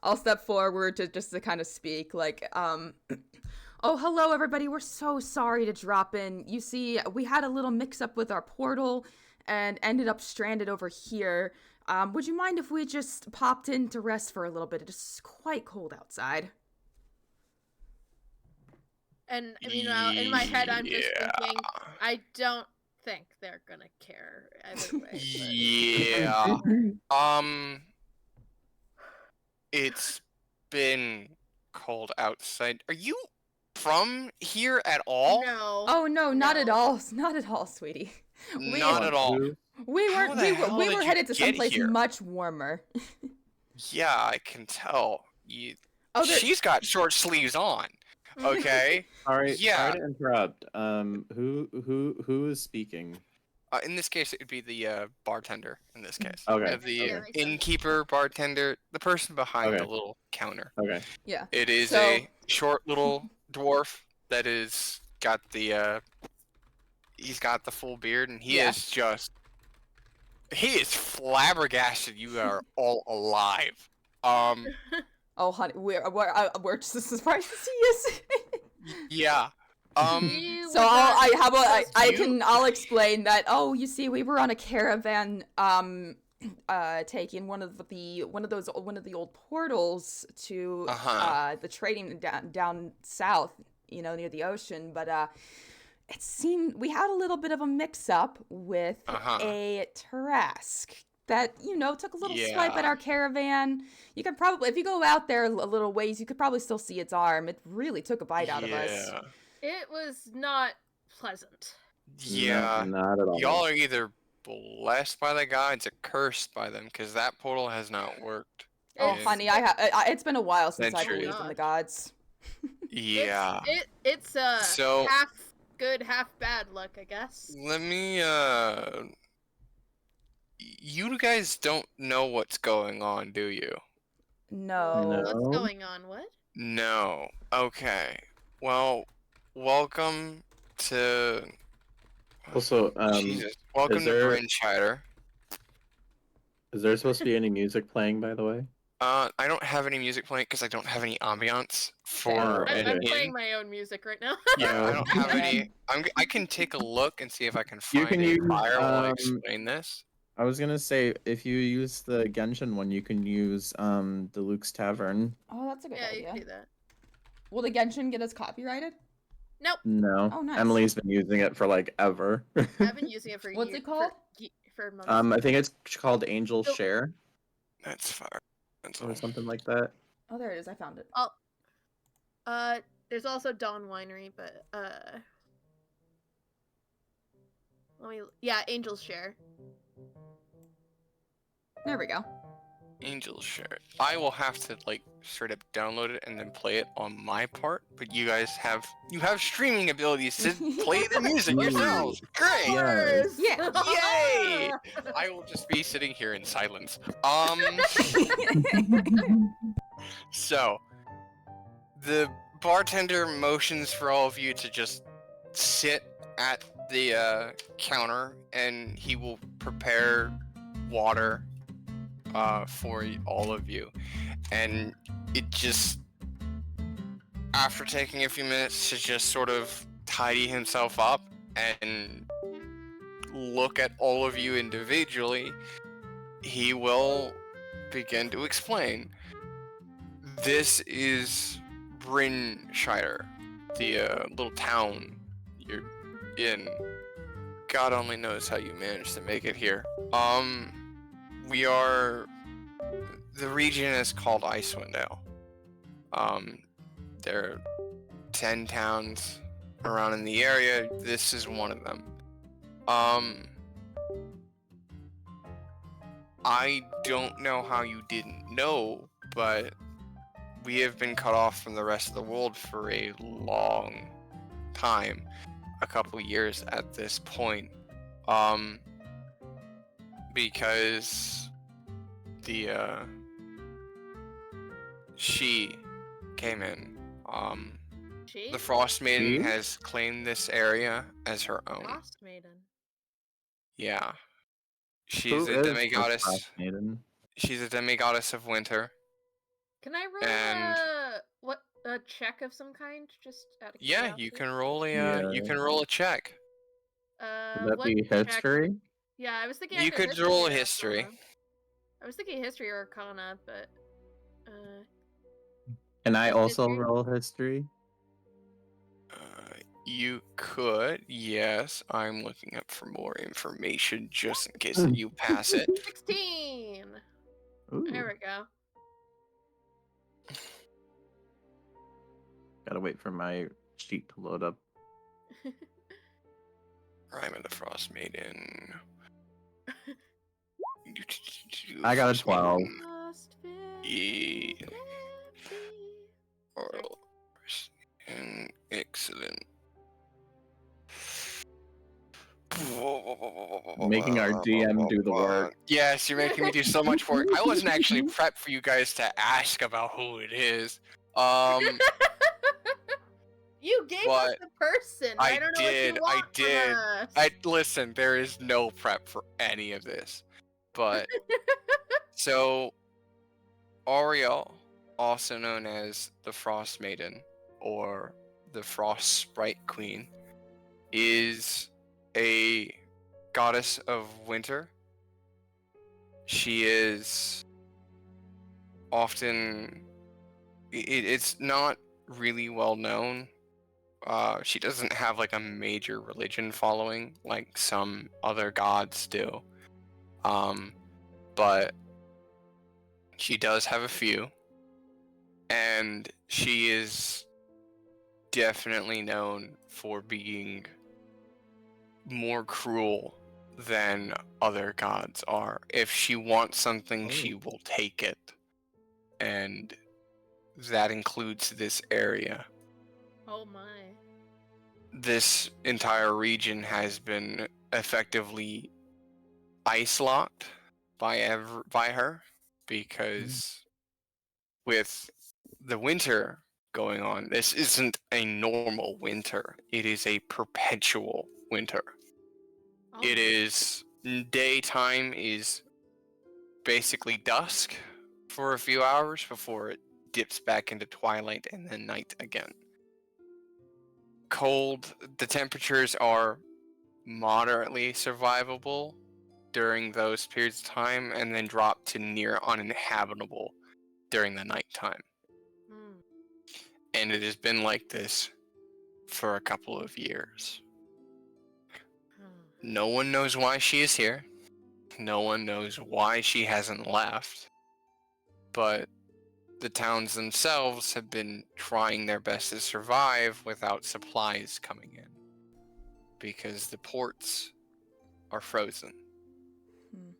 I'll step forward to kind of speak like oh, hello everybody. We're so sorry to drop in. You see, we had a little mix up with our portal and ended up stranded over here. Would you mind if we just popped in to rest for a little bit? It's quite cold outside. And meanwhile, in my head, I'm just Yeah. thinking, I don't think they're gonna care either way. Yeah. It's been cold outside. Are you from here at all? No. Oh no, not at No. all. Not at all, sweetie. Not at all. We How weren't the we hell were did you headed to get someplace here? much warmer. Yeah, I can tell. Oh, there, She's got short sleeves on. Okay. Sorry, Yeah. sorry to interrupt. Who is speaking? In this case, it would be the bartender. In this case, Okay. the Yeah, makes sense. innkeeper, bartender, the person behind the Okay. little counter. Okay. Yeah. It is So- a short little dwarf that is got the he's got the full beard, and he Yeah. is flabbergasted. You are all alive. Oh, honey, we're just as surprised as he is. Yeah. You So were not I'll explain that. Oh, you see, we were on a caravan, taking one of the old portals to the trading down south, near the ocean. But it seemed we had a little bit of a mix-up with a Tarrasque that took a little swipe at our caravan. You could probably, if you go out there a little ways, you could probably still see its arm. It really took a bite out of us. It was not pleasant. Yeah. No, not at all. Y'all are either blessed by the gods or cursed by them, because that portal has not worked. Oh, It's- honey, it's been a while since I Centuries. believed in the gods. Yeah. It's So- half good, half bad luck, I guess. Let me, you guys don't know what's going on, do you? No. No. What's going on? What? No. Okay. Well, welcome to... Also, Jesus. Welcome is to there- Brynshire. is there supposed to be any music playing, by the way? I don't have any music playing because I don't have any ambiance for Oh, I'm anyway. playing my own music right now. Yeah, I don't have Yeah. any. I can take a look and see if I can You find can a use, fire while I um, explain this. I was gonna say, if you use the Genshin one, you can use the Luke's Tavern. Oh, that's a good Yeah, you idea. can do that. Will the Genshin get us copyrighted? Nope. No. Oh, nice. Emily's been using it for like ever. I've been using it for What's years. it called? For months. I think it's called Angel So- Share That's fire. That's or all. something like that. Oh, there it is. I found it. There's also Dawn Winery, but Angel's Share. There we go. Angel share. I will have to like straight up download it and then play it on my part. But you guys have streaming abilities to play the music yourselves. Great. Yes. Yeah. Yay! I will just be sitting here in silence. So, the bartender motions for all of you to just sit at the counter, and he will prepare water for all of you. And it just, after taking a few minutes to just sort of tidy himself up and look at all of you individually, he will begin to explain. This is Brynshire, the little town you're in. God only knows how you managed to make it here. We are... The region is called Icewind Dale. There are 10 towns around in the area. This is one of them. I don't know how you didn't know, but we have been cut off from the rest of the world for a long time. A couple years at this point. Because she came in. She? The Frost Maiden She? has claimed this area as her own. Frost Maiden. Yeah. She's Who a is the demigoddess. Frost Maiden? She's a demigoddess of winter. Can I roll And- a check of some kind? Just out of Yeah, you curiosity? can roll a you Yeah. can roll a check. Would that What be check- history? Yeah, I was thinking. You either could roll a or history. Arcana. I was thinking history or Arcana, but Can I also History? roll history? You could, yes. I'm looking up for more information just in case that you pass it. 16. Ooh, There we go. gotta wait for my sheet to load up. Rhyme of the Frost Maiden. I got a Frost 12. Maiden. Lost Yeah. Fairy. Oral. Excellent. Making our DM do the work. Yes, you're making me do so much work. I wasn't actually prepped for you guys to ask about who it is. You gave us But the person. I don't know what you want from us. Listen, there is no prep for any of this. But so Aria, also known as the Frost Maiden or the Frost Sprite Queen, is a goddess of winter. She is often it's not really well known. She doesn't have like a major religion following like some other gods do. But she does have a few, and she is definitely known for being more cruel than other gods are. If she wants something, she will take it. And that includes this area. Oh my. This entire region has been effectively ice locked by her because with the winter going on, this isn't a normal winter. It is a perpetual winter. Oh. It is daytime is basically dusk for a few hours before it dips back into twilight and then night again. Cold, the temperatures are moderately survivable during those periods of time and then drop to near uninhabitable during the nighttime. Hmm. And it has been like this for a couple of years. No one knows why she is here. No one knows why she hasn't left. But the towns themselves have been trying their best to survive without supplies coming in. Because the ports are frozen.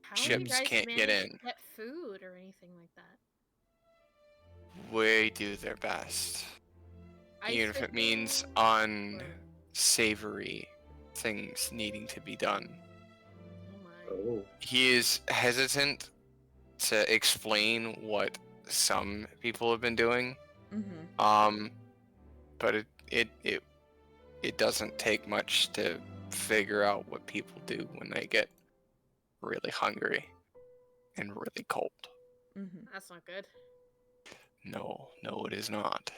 How Ships do you guys can't get manage in. to get food or anything like that? We do their best. Even if it means unsavory things needing to be done. Oh my. He is hesitant to explain what some people have been doing. But it doesn't take much to figure out what people do when they get really hungry and really cold. That's not good. No, it is not.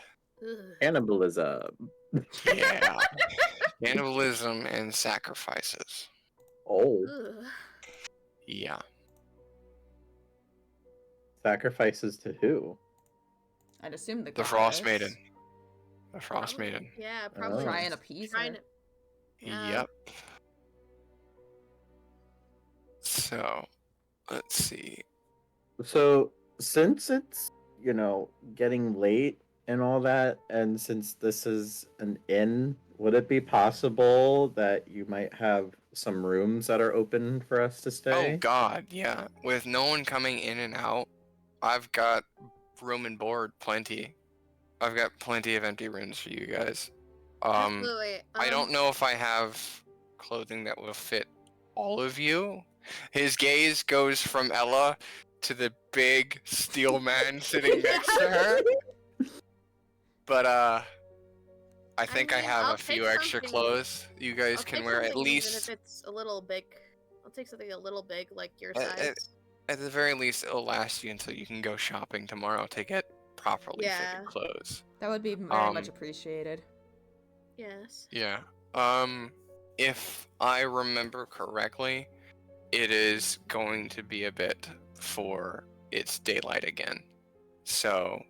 Ugh. Cannibalism. Yeah. Cannibalism and sacrifices. Oh. Ugh. Yeah. Sacrifices to who? I'd assume the The Frost goddess. Maiden. The Frost Probably- Maiden. Yeah, probably. Oh. Try and appease her. Yeah. Yep. So, let's see. So, since it's, getting late and all that, and since this is an inn, would it be possible that you might have some rooms that are open for us to stay? Oh god, yeah. With no one coming in and out, I've got room and board plenty. I've got plenty of empty rooms for you guys. Absolutely. I don't know if I have clothing that will fit all of you. His gaze goes from Ella to the big steel man sitting next to her. But I think I mean, have I'll a few take extra something- clothes you guys I'll can take wear at something even least. if it's a little big. I'll take something a little big, like your At- size. At the very least, it'll last you until you can go shopping tomorrow to get properly Yeah. fitted clothes. That would be very much appreciated. Yes. Yeah. If I remember correctly, it is going to be a bit before it's daylight again. So,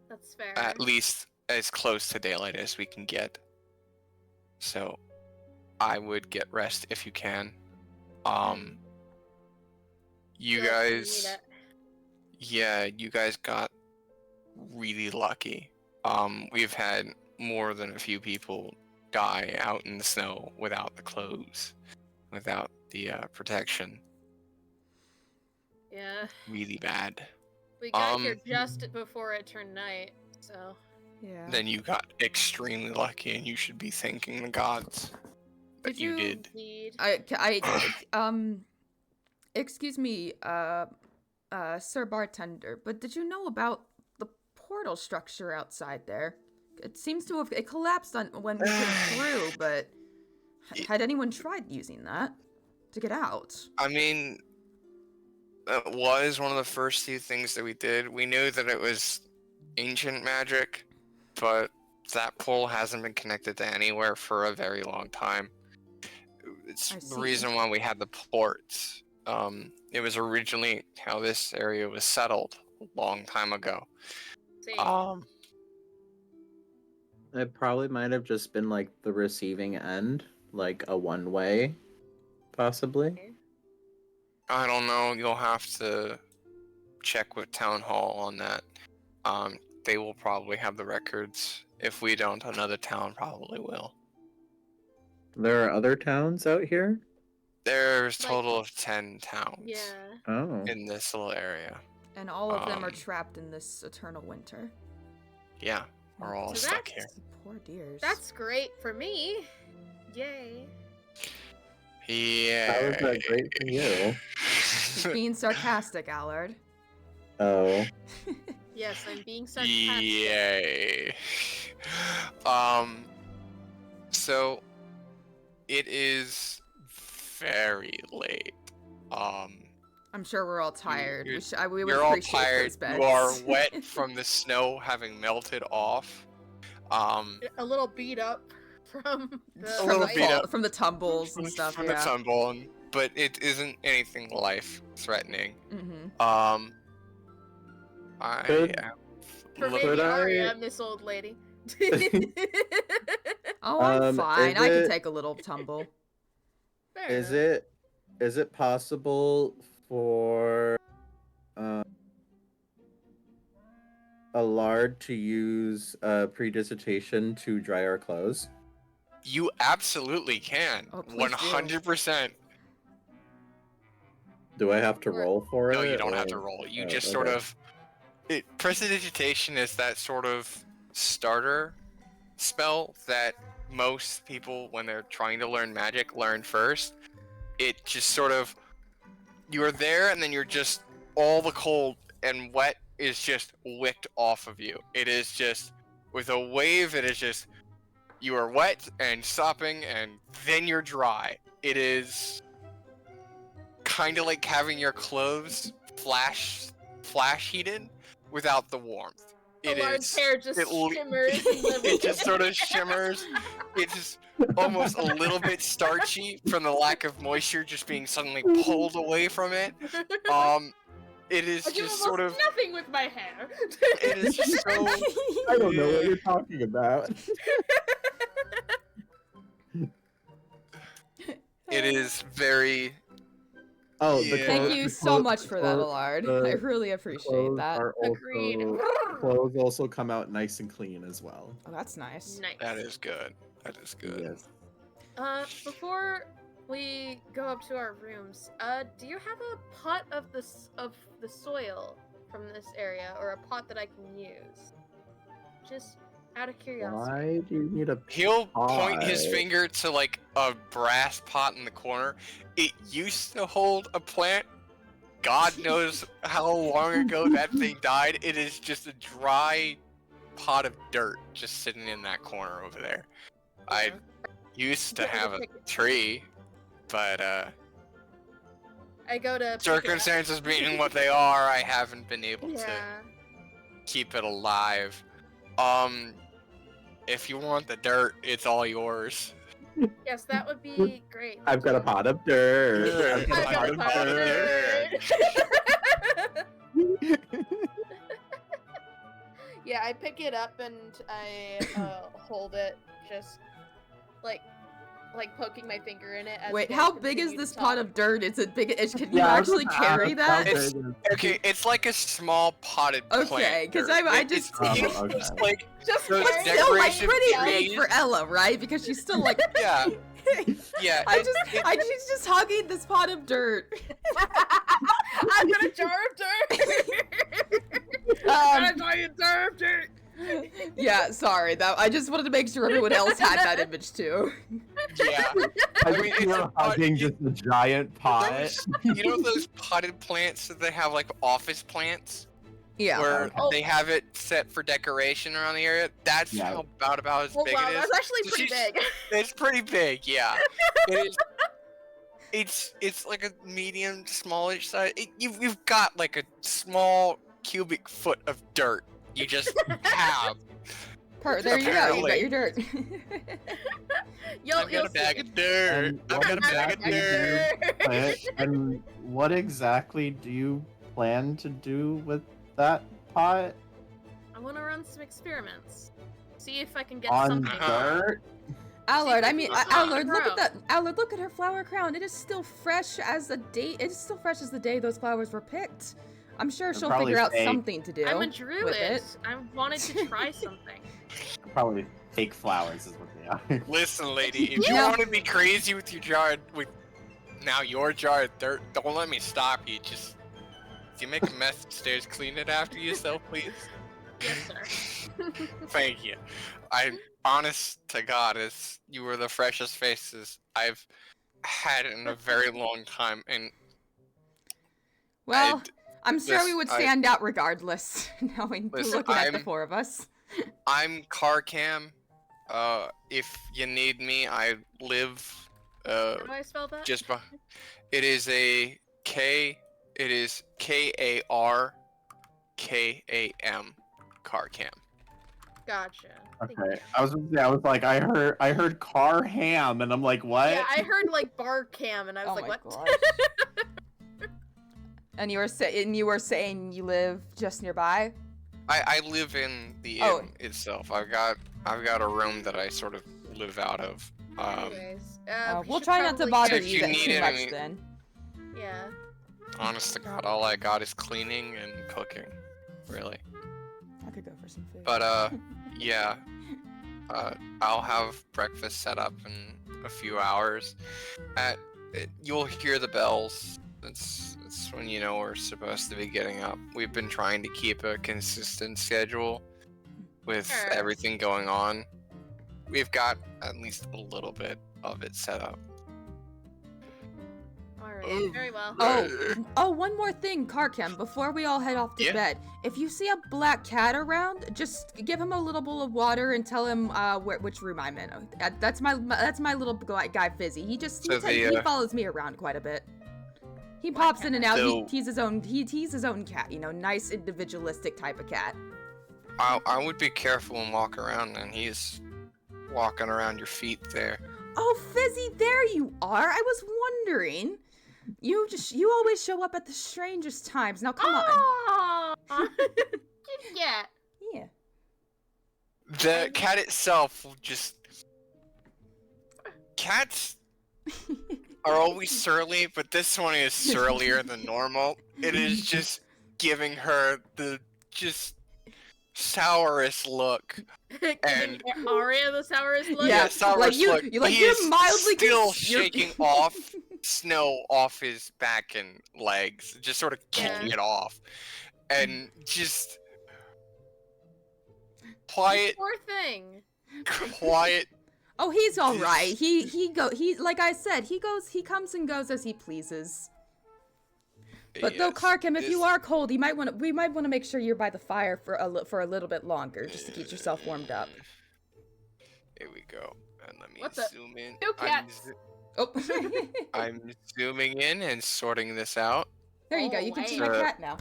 That's fair. at least as close to daylight as we can get. So, I would get rest if you can. You Feel like we need guys, it. yeah, you guys got really lucky. We've had more than a few people die out in the snow without the clothes, without the protection. Yeah. Really bad. We got here just before it turned night, so. Yeah. Then you got extremely lucky, and you should be thanking the gods. but you did. Indeed. Excuse me, Sir Bartender, but did you know about the portal structure outside there? It seems to have collapsed when we came through, but had anyone tried using that to get out? I mean, that was one of the first few things that we did. We knew that it was ancient magic, but that portal hasn't been connected to anywhere for a very long time. It's the reason why we had the ports. It was originally how this area was settled a long time ago. It probably might have just been like the receiving end, like a one-way, possibly. I don't know. You'll have to check with Town Hall on that. They will probably have the records. If we don't, another town probably will. There are other towns out here? There's a total of 10 towns in this little area. And all of them are trapped in this eternal winter. Yeah, we're all stuck here. Poor dears. That's great for me. Yay. Yeah. How is that great for you? He's being sarcastic, Allard. Oh. Yes, I'm being sarcastic. Yay. So it is very late. I'm sure we're all tired. We would you're all appreciate tired. those beds. You are wet from the snow having melted off. A little beat up from from the tumbles and stuff. From the tumble, but it isn't anything life-threatening. Mm-hmm. For maybe Aria, Miss Old Lady. Oh, I'm fine. I can take a little tumble. Is it possible for Allard to use prestidigitation to dry our clothes? You absolutely can. Oh, 100%. Do I have to roll for it? No, you don't have to roll. You just sort of... Prestidigitation is that sort of starter spell that most people, when they're trying to learn magic, learn first. It just sort of... You're there, and then you're just... All the cold and wet is just wicked off of you. It is just... With a wave, it is just... You are wet and sopping, and then you're dry. It is... kind of like having your clothes flash heated without the warmth. Allard's hair just shimmers. It just sort of shimmers. It's just almost a little bit starchy from the lack of moisture just being suddenly pulled away from it. It is just sort of nothing with my hair. It is just so. I don't know what you're talking about. It is very. Oh, yeah. Thank you so much for that, Allard. I really appreciate that. Agreed. Clothes also come out nice and clean as well. Oh, that's nice. Nice. That is good. That is good. Yes. Before we go up to our rooms, do you have a pot of the soil from this area, or a pot that I can use? Just out of curiosity. Why do you need a pot? He'll point his finger to like a brass pot in the corner. It used to hold a plant. God knows how long ago that thing died. It is just a dry pot of dirt just sitting in that corner over there. I used to have a tree, but I go to circumstances being what they are, I haven't been able to keep it alive. If you want the dirt, it's all yours. Yes, that would be great. I've got a pot of dirt. I've got a pot of dirt. Yeah, I pick it up and I hold it, just like poking my finger in it. As Wait, how big is this pot of dirt? Is it big? Can you actually carry that? It's like a small potted plant. Okay, because I just it's like just those it's still like decoration pretty trees. big for Ella, right? Because she's still like yeah. She's just hugging this pot of dirt. I've got a jar of dirt. I've got a jar of dirt. Yeah, sorry. That I just wanted to make sure everyone else had that image too. Yeah. I mean, it's You're a pot- hugging just a giant pot. you know those potted plants that they have like office plants? Yeah. Where Okay. they have it set for decoration around the area? That's Yeah. how about as Oh big wow, it is. that's actually So pretty she's- big. It's pretty big, yeah. It's like a medium, smallish size. You've got like a small cubic foot of dirt. You just have. There you go. You got Apparently. your dirt. You'll I've got a bag see. of dirt. And I've what got a bag of exactly dirt. Plant, and what exactly do you plan to do with that pot? I want to run some experiments. See if I can get On something. dirt? Allard, I See, mean, it's not Allard, look at grow. that. Allard, look at her flower crown. It is still fresh as the day. It is still fresh as the day those flowers were picked. I'm sure They're she'll probably figure out fake. something to do. I'm a with druid. it. I wanted to try something. Probably fake flowers is what they are. Listen, lady, if you Yeah. want to be crazy with your jar, your jar of dirt, don't let me stop you. Just, if you make a mess upstairs, clean it after yourself, please. Yes, sir. Thank you. I'm honest to God, you were the freshest faces I've had in a very long time, and Well, I'm sure we this- would I- stand out regardless, knowing Listen, looking at the I'm- 4 of us. I'm Carcam. If you need me, I live How do I spell that? just behind. It is a K. It is KARKAM. Carcam. Gotcha. Thank Okay. you. I was like, I heard car ham, and I'm like, what? Yeah, I heard like bar cam, and I was Oh like, my what? gosh. And you were saying you live just nearby. I live in the inn Oh. itself. I've got a room that I sort of live out of. Anyways, we We'll should try not to probably bother If you you then need too it, much I mean- then. Yeah. Honest to God, all I got is cleaning and cooking, really. I could go for some food. But yeah. I'll have breakfast set up in a few hours. You'll hear the bells. It's when you know we're supposed to be getting up. We've been trying to keep a consistent schedule with Sure. everything going on. We've got at least a little bit of it set up. Alright. Very well. Oh, one more thing, Carcam, before we all head off to Yeah. bed. If you see a black cat around, just give him a little bowl of water and tell him which room I'm in. That's my little guy Fizzy. So He follows me around quite a bit. He pops in and out. So- He's his own cat, nice individualistic type of cat. I would be careful and walk around, and he's walking around your feet there. Oh, Fizzy, there you are. I was wondering. You always show up at the strangest times. Now come on. Aww. Yeah. Yeah. The cat itself will just... Cats are always surly, but this one is surlier than normal. It is just giving her the just sourest look. And- Aria the sourest look. Yeah, sourest like you- look. you- like, He you're is mildly still cons- you're- shaking off snow off his back and legs, just sort of kicking Yeah. it off, and just quiet, Poor thing. quiet. Oh, he's all right. He like I said, he comes and goes as he pleases. But though, Yes, Carcam, if you this- are cold, we might want to make sure you're by the fire for a little bit longer, just to keep yourself warmed up. Here we go. And let me What the- zoom in. Two cats. Oh, I'm zooming in and sorting this out. there you go. Oh, You can see wow. my cat now.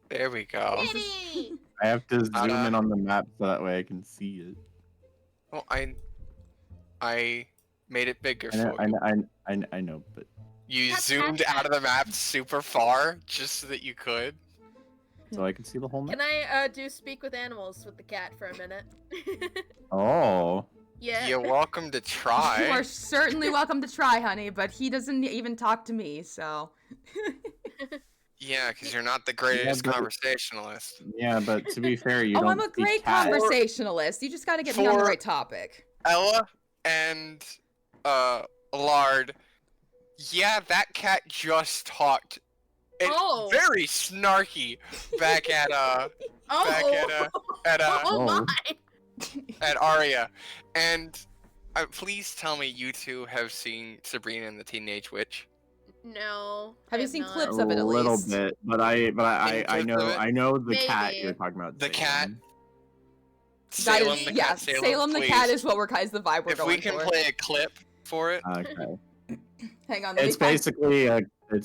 There we go. Kitty! I have to zoom Ta-da. in on the map so that way I can see it. Well, I made it bigger I know, for I you. know, I know, but You That's zoomed cat out of the map super far just so that you could. so I can see the whole map. Can I do speak with animals with the cat for a minute? Oh, Yeah. You're welcome to You try. are certainly welcome to try, honey, but he doesn't even talk to me, so. Yeah, because you're not the greatest but- conversationalist. yeah, but to be fair, you Oh, don't I'm a speak great cat. conversationalist. You just gotta get me on the For- right topic. Ella and Allard, yeah, that cat just talked. And Oh. very snarky back at Oh. back at Oh Oh. my! at Aria, and please tell me you two have seen Sabrina and the Teenage Witch. No. Have I you seen not. clips A of it at little least? bit, but I Clips of it? know the cat Maybe. you're talking about. The cat. That Salem is, the yeah, cat. Salem the please. cat is what we're guys the vibe we're If going we can for. play a clip for it. Okay. Hang on, let me It's find,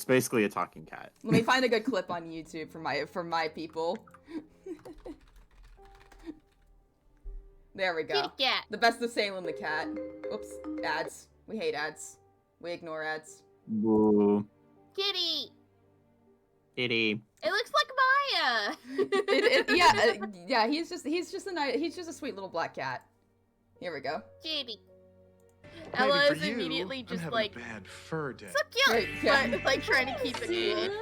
basically a talking cat. let me find a good clip on YouTube for my people. There we go. Kitty cat. The best of Salem the cat. Oops, ads. We hate ads. We ignore ads. Boo. Kitty. Kitty. It looks like Maya. Yeah, he's just a sweet little black cat. Here we go. Kitty. Maybe Ella for is you, immediately I'm just having like a bad fur day. so cute, Right, yeah. but like trying to keep it cool.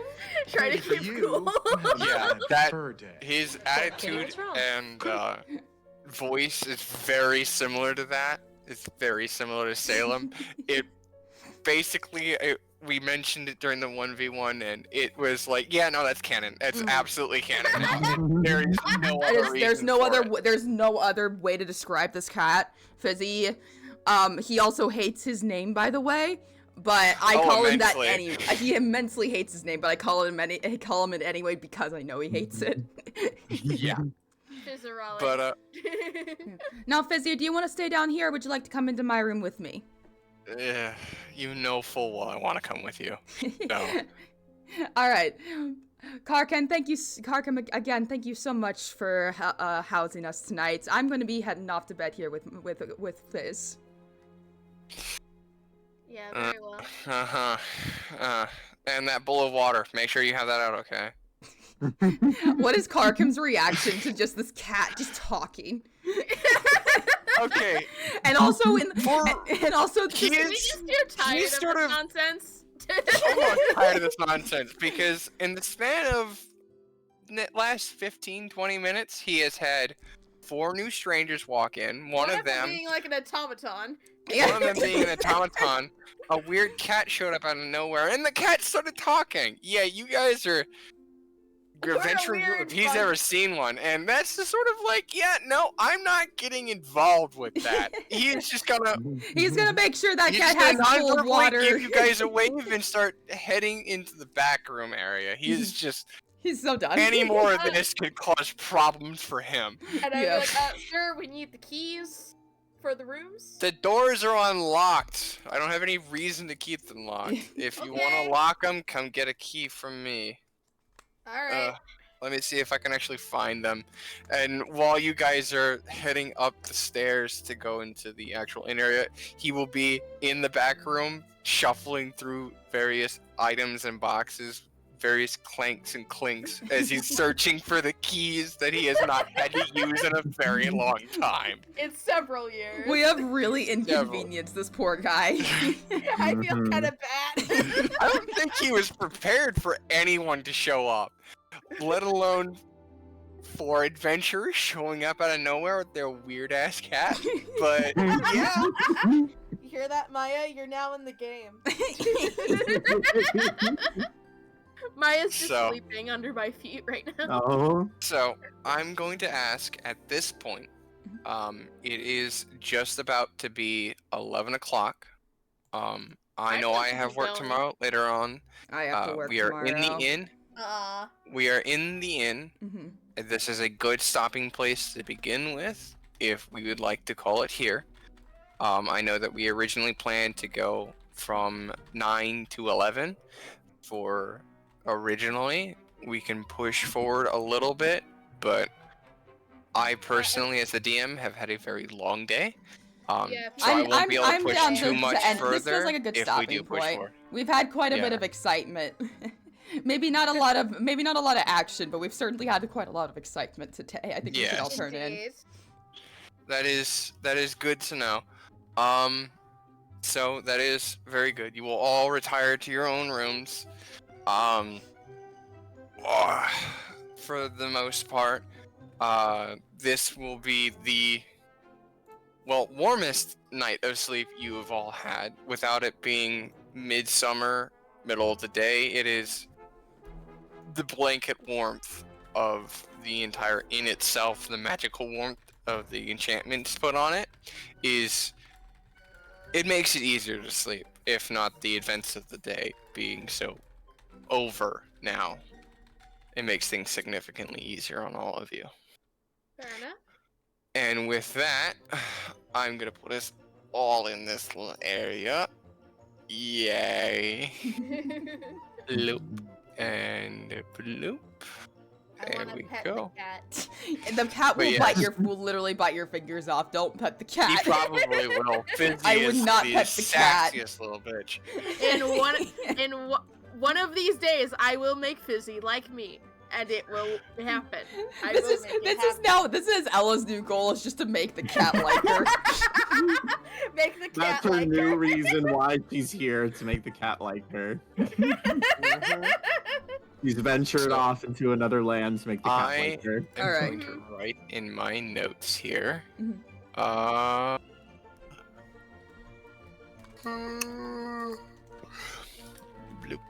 Trying to Maybe for keep you, cool. I'm having Yeah, a bad that- fur day. His Kitty, attitude what's wrong? and voice is very similar to that. It's very similar to Salem. It basically, we mentioned it during the 1v1, and it was like, yeah, no, that's canon. That's absolutely canon now. There is no other There's reason no for other it. there's no other way to describe this cat. Fizzy. He also hates his name, by the way. But I Oh, call him that immensely. anyway. He immensely hates his name, but I call him it anyway because I know he hates it. Yeah, Fizzerolic. but Now, Fizzy, do you want to stay down here, or would you like to come into my room with me? you know full well I want to come with you. No. All right. Karkan, Karkan, again, thank you so much for housing us tonight. I'm going to be heading off to bed here with Fizz. Yeah, very well. And that bowl of water. Make sure you have that out, okay? What is Karkam's reaction to just this cat just talking? Okay. And also He also is- Are we just too tired of sort this of- nonsense? I'm not tired of this nonsense because in the span of the last 15-20 minutes, he has had 4 new strangers walk in. One of them being like an automaton. One of them being an automaton. A weird cat showed up out of nowhere, and the cat started talking. Yeah, you guys are We're a adventuring weird if he's bunch. ever seen one, and that's the sort of like, yeah, no, I'm not getting involved with that. He's just gonna, he's gonna make sure that he's cat just has gonna cold non-verbally water. give you guys a wave and start heading into the back room area. He is just He's so done. any more of this could cause problems for him. And I'd Yeah. be like, sir, we need the keys for the rooms. The doors are unlocked. I don't have any reason to keep them locked. If you want Okay. to lock them, come get a key from me. Alright. Let me see if I can actually find them. And while you guys are heading up the stairs to go into the actual inn area, he will be in the back room shuffling through various items and boxes, various clanks and clinks, as he's searching for the keys that he has not had to use in a very long time. It's several years. We have really inconvenienced this poor guy. I feel Mhm. kind of bad. I don't think he was prepared for anyone to show up, let alone for adventurers showing up out of nowhere with their weird ass cat. But yeah, You hear that, Maya? You're now in the game. Maya's just So- sleeping under my feet right now. Oh. so I'm going to ask at this point. It is just about to be 11 o'clock. I know thought I you have were work going. tomorrow later on. I have to work We are tomorrow. in the inn. We are in the inn. Mhm. This is a good stopping place to begin with, if we would like to call it here. I know that we originally planned to go from 9 to 11 for originally. We can push forward a little bit, but I personally, as the DM, have had a very long day. Yeah, if So I you- won't be able to I'm push down too to much end. further This feels like a good if we stopping do push point. forward. We've had quite a bit Yeah. of excitement. maybe not a lot of action, but we've certainly had quite a lot of excitement today. I think we should Yes. all turn in. Indeed. That is good to know. So that is very good. You will all retire to your own rooms. For the most part, this will be the warmest night of sleep you have all had, without it being midsummer, middle of the day. It is the blanket warmth of the entire inn itself, the magical warmth of the enchantments put on it, is it makes it easier to sleep, if not the events of the day being so over now. It makes things significantly easier on all of you. Fair enough. And with that, I'm gonna put us all in this little area. Yay. Bloop. And bloop. I There want we to pet go. the cat. The cat But will yes. will literally bite your fingers off. Don't pet the He cat. probably will. Fizzy I would is not the pet the cat. sassiest little bitch. One of these days, I will make Fizzy like me, and it will happen. This is Ella's new goal is just to make the cat like her. Make the cat That's her like new her. reason why she's here, to make the cat like her. She's ventured off into another land to make the cat like her. I'm Alright. going to write in my notes here. Mhm. Bloop.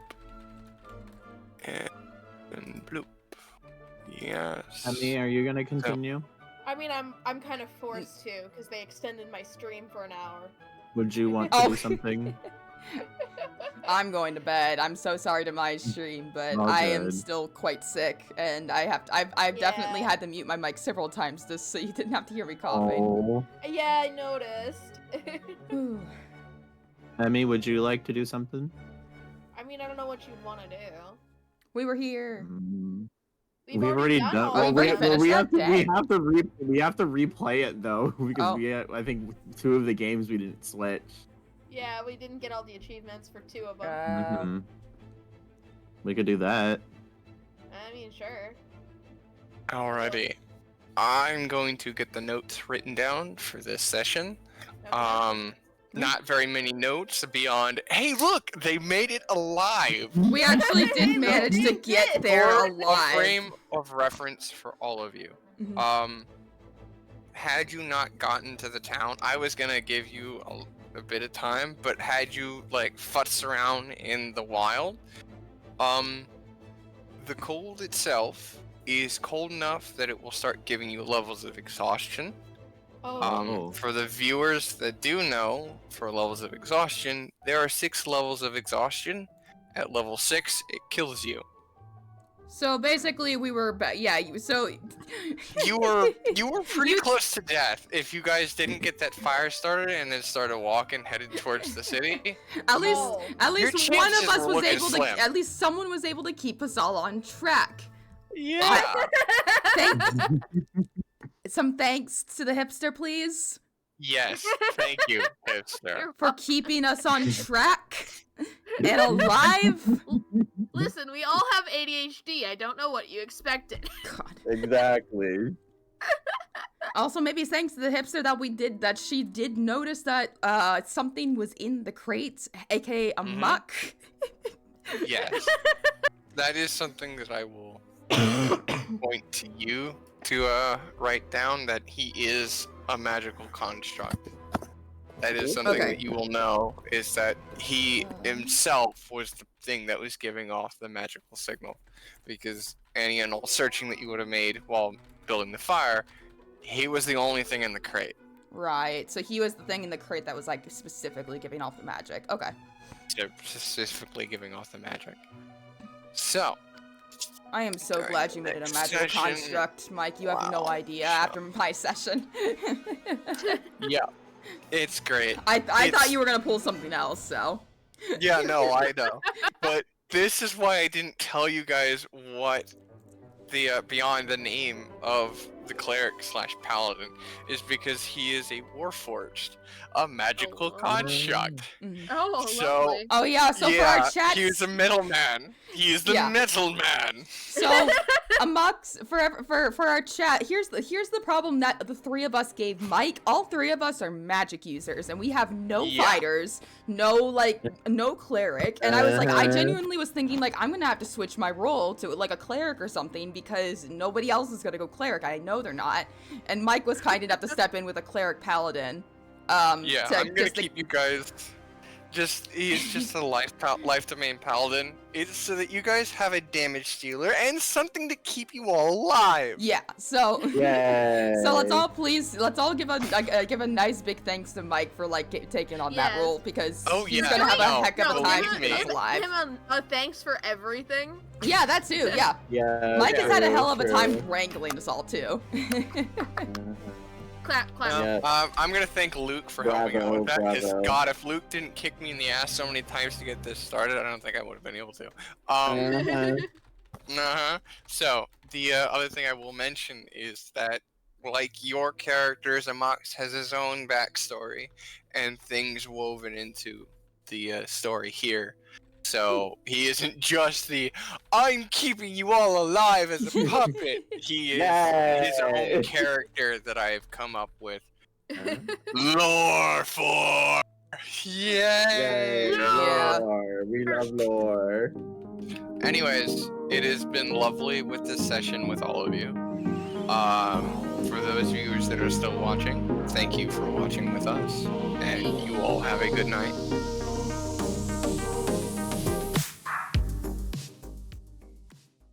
And bloop. Yes. Emmy, are you gonna continue? I mean, I'm kind of forced to, because they extended my stream for an hour. Would you want to Oh. do something? I'm going to bed. I'm so sorry to my stream, but All I am good. still quite sick, and I've definitely Yeah. had to mute my mic several times just so you didn't have to hear me coughing. Oh. Yeah, I noticed. Ooh. Emmy, would you like to do something? I mean, I don't know what you'd want to do. We were here. We've already done. all Oh, Well, we've we, already well, we finished have to. that We have to replay it though, because Oh. I think 2 of the games we didn't switch. Yeah, we didn't get all the achievements for 2 of them. Mhm. We could do that. I mean, sure. Alrighty. I'm going to get the notes written down for this session. Okay. Not very many notes beyond, hey look, they made it alive. We actually did manage to We get did. there For alive. A frame of reference for all of you. Mhm. Had you not gotten to the town, I was gonna give you a bit of time, but had you like futzed around in the wild, the cold itself is cold enough that it will start giving you levels of exhaustion. Oh. For the viewers that do know, for levels of exhaustion, there are 6 levels of exhaustion. At level 6, it kills you. So basically, we were. So You were pretty close to death if you guys didn't get that fire started and then started walking, headed towards the city. At least, Oh. at Your least one chances of us were was looking able slim. to. At least someone was able to keep us all on track. Yeah. Some thanks to the hipster, please, Yes. Thank you, hipster. for keeping us on track and alive. Listen, we all have ADHD. I don't know what you expected. God. Exactly. Also, maybe thanks to the hipster that she did notice that something was in the crates, aka a muck. Yes. That is something that I will point to you to write down, that he is a magical construct. That is something Okay. that you will know, is that he himself was the thing that was giving off the magical signal. Because any and all searching that you would have made while building the fire, he was the only thing in the crate. Right. So he was the thing in the crate that was like specifically giving off the magic. Okay. Specifically giving off the magic. So, I am so Alright, glad you made it a next magical session. construct, Mike. You have no Wow. idea after my session. yeah, it's great. I thought It's- you were gonna pull something else, so. Yeah, no, I know. But this is why I didn't tell you guys what the beyond the name of the cleric / paladin is, because he is a warforged, a magical Oh. construct. Mhm. Oh, So- lovely. Oh yeah. So yeah, for our chat. he is a middleman. He is the Yeah. middleman. So, Amox, for our chat, here's the problem that the 3 of us gave Mike. All 3 of us are magic users, and we have no Yeah. fighters, no cleric. And I was like, I genuinely was thinking like I'm gonna have to switch my role to like a cleric or something, because nobody else is gonna go cleric. I know they're not. And Mike was kind enough to step in with a cleric paladin. Yeah, to I'm gonna just, like, keep you guys He's just a life domain paladin. It's so that you guys have a damage dealer and something to keep you all alive. Yeah. So. Yay. So let's all give a nice big thanks to Mike for like taking on that Yes. role because Oh, he's yeah. gonna have No, a heck of a no, time believe keeping me. us alive. Him a thanks for everything. Yeah, that too. Yeah. Yeah. Mike has had a true, hell of a time true. wrangling us all too. Clap, clap. Yeah. I'm gonna thank Luke for helping out with that. Because Bravo. God, if Luke didn't kick me in the ass so many times to get this started, I don't think I would have been able to. Uh-huh. So the other thing I will mention is that, like your characters, Amox has his own backstory and things woven into the story here. So he isn't just the "I'm keeping you all alive as a puppet." He is his own Yay. character that I've come up with. Lore for. Yay! Yay. Yeah. Lore. We love lore. Anyways, it has been lovely with this session with all of you. For those viewers that are still watching, thank you for watching with us, and you all have a good night.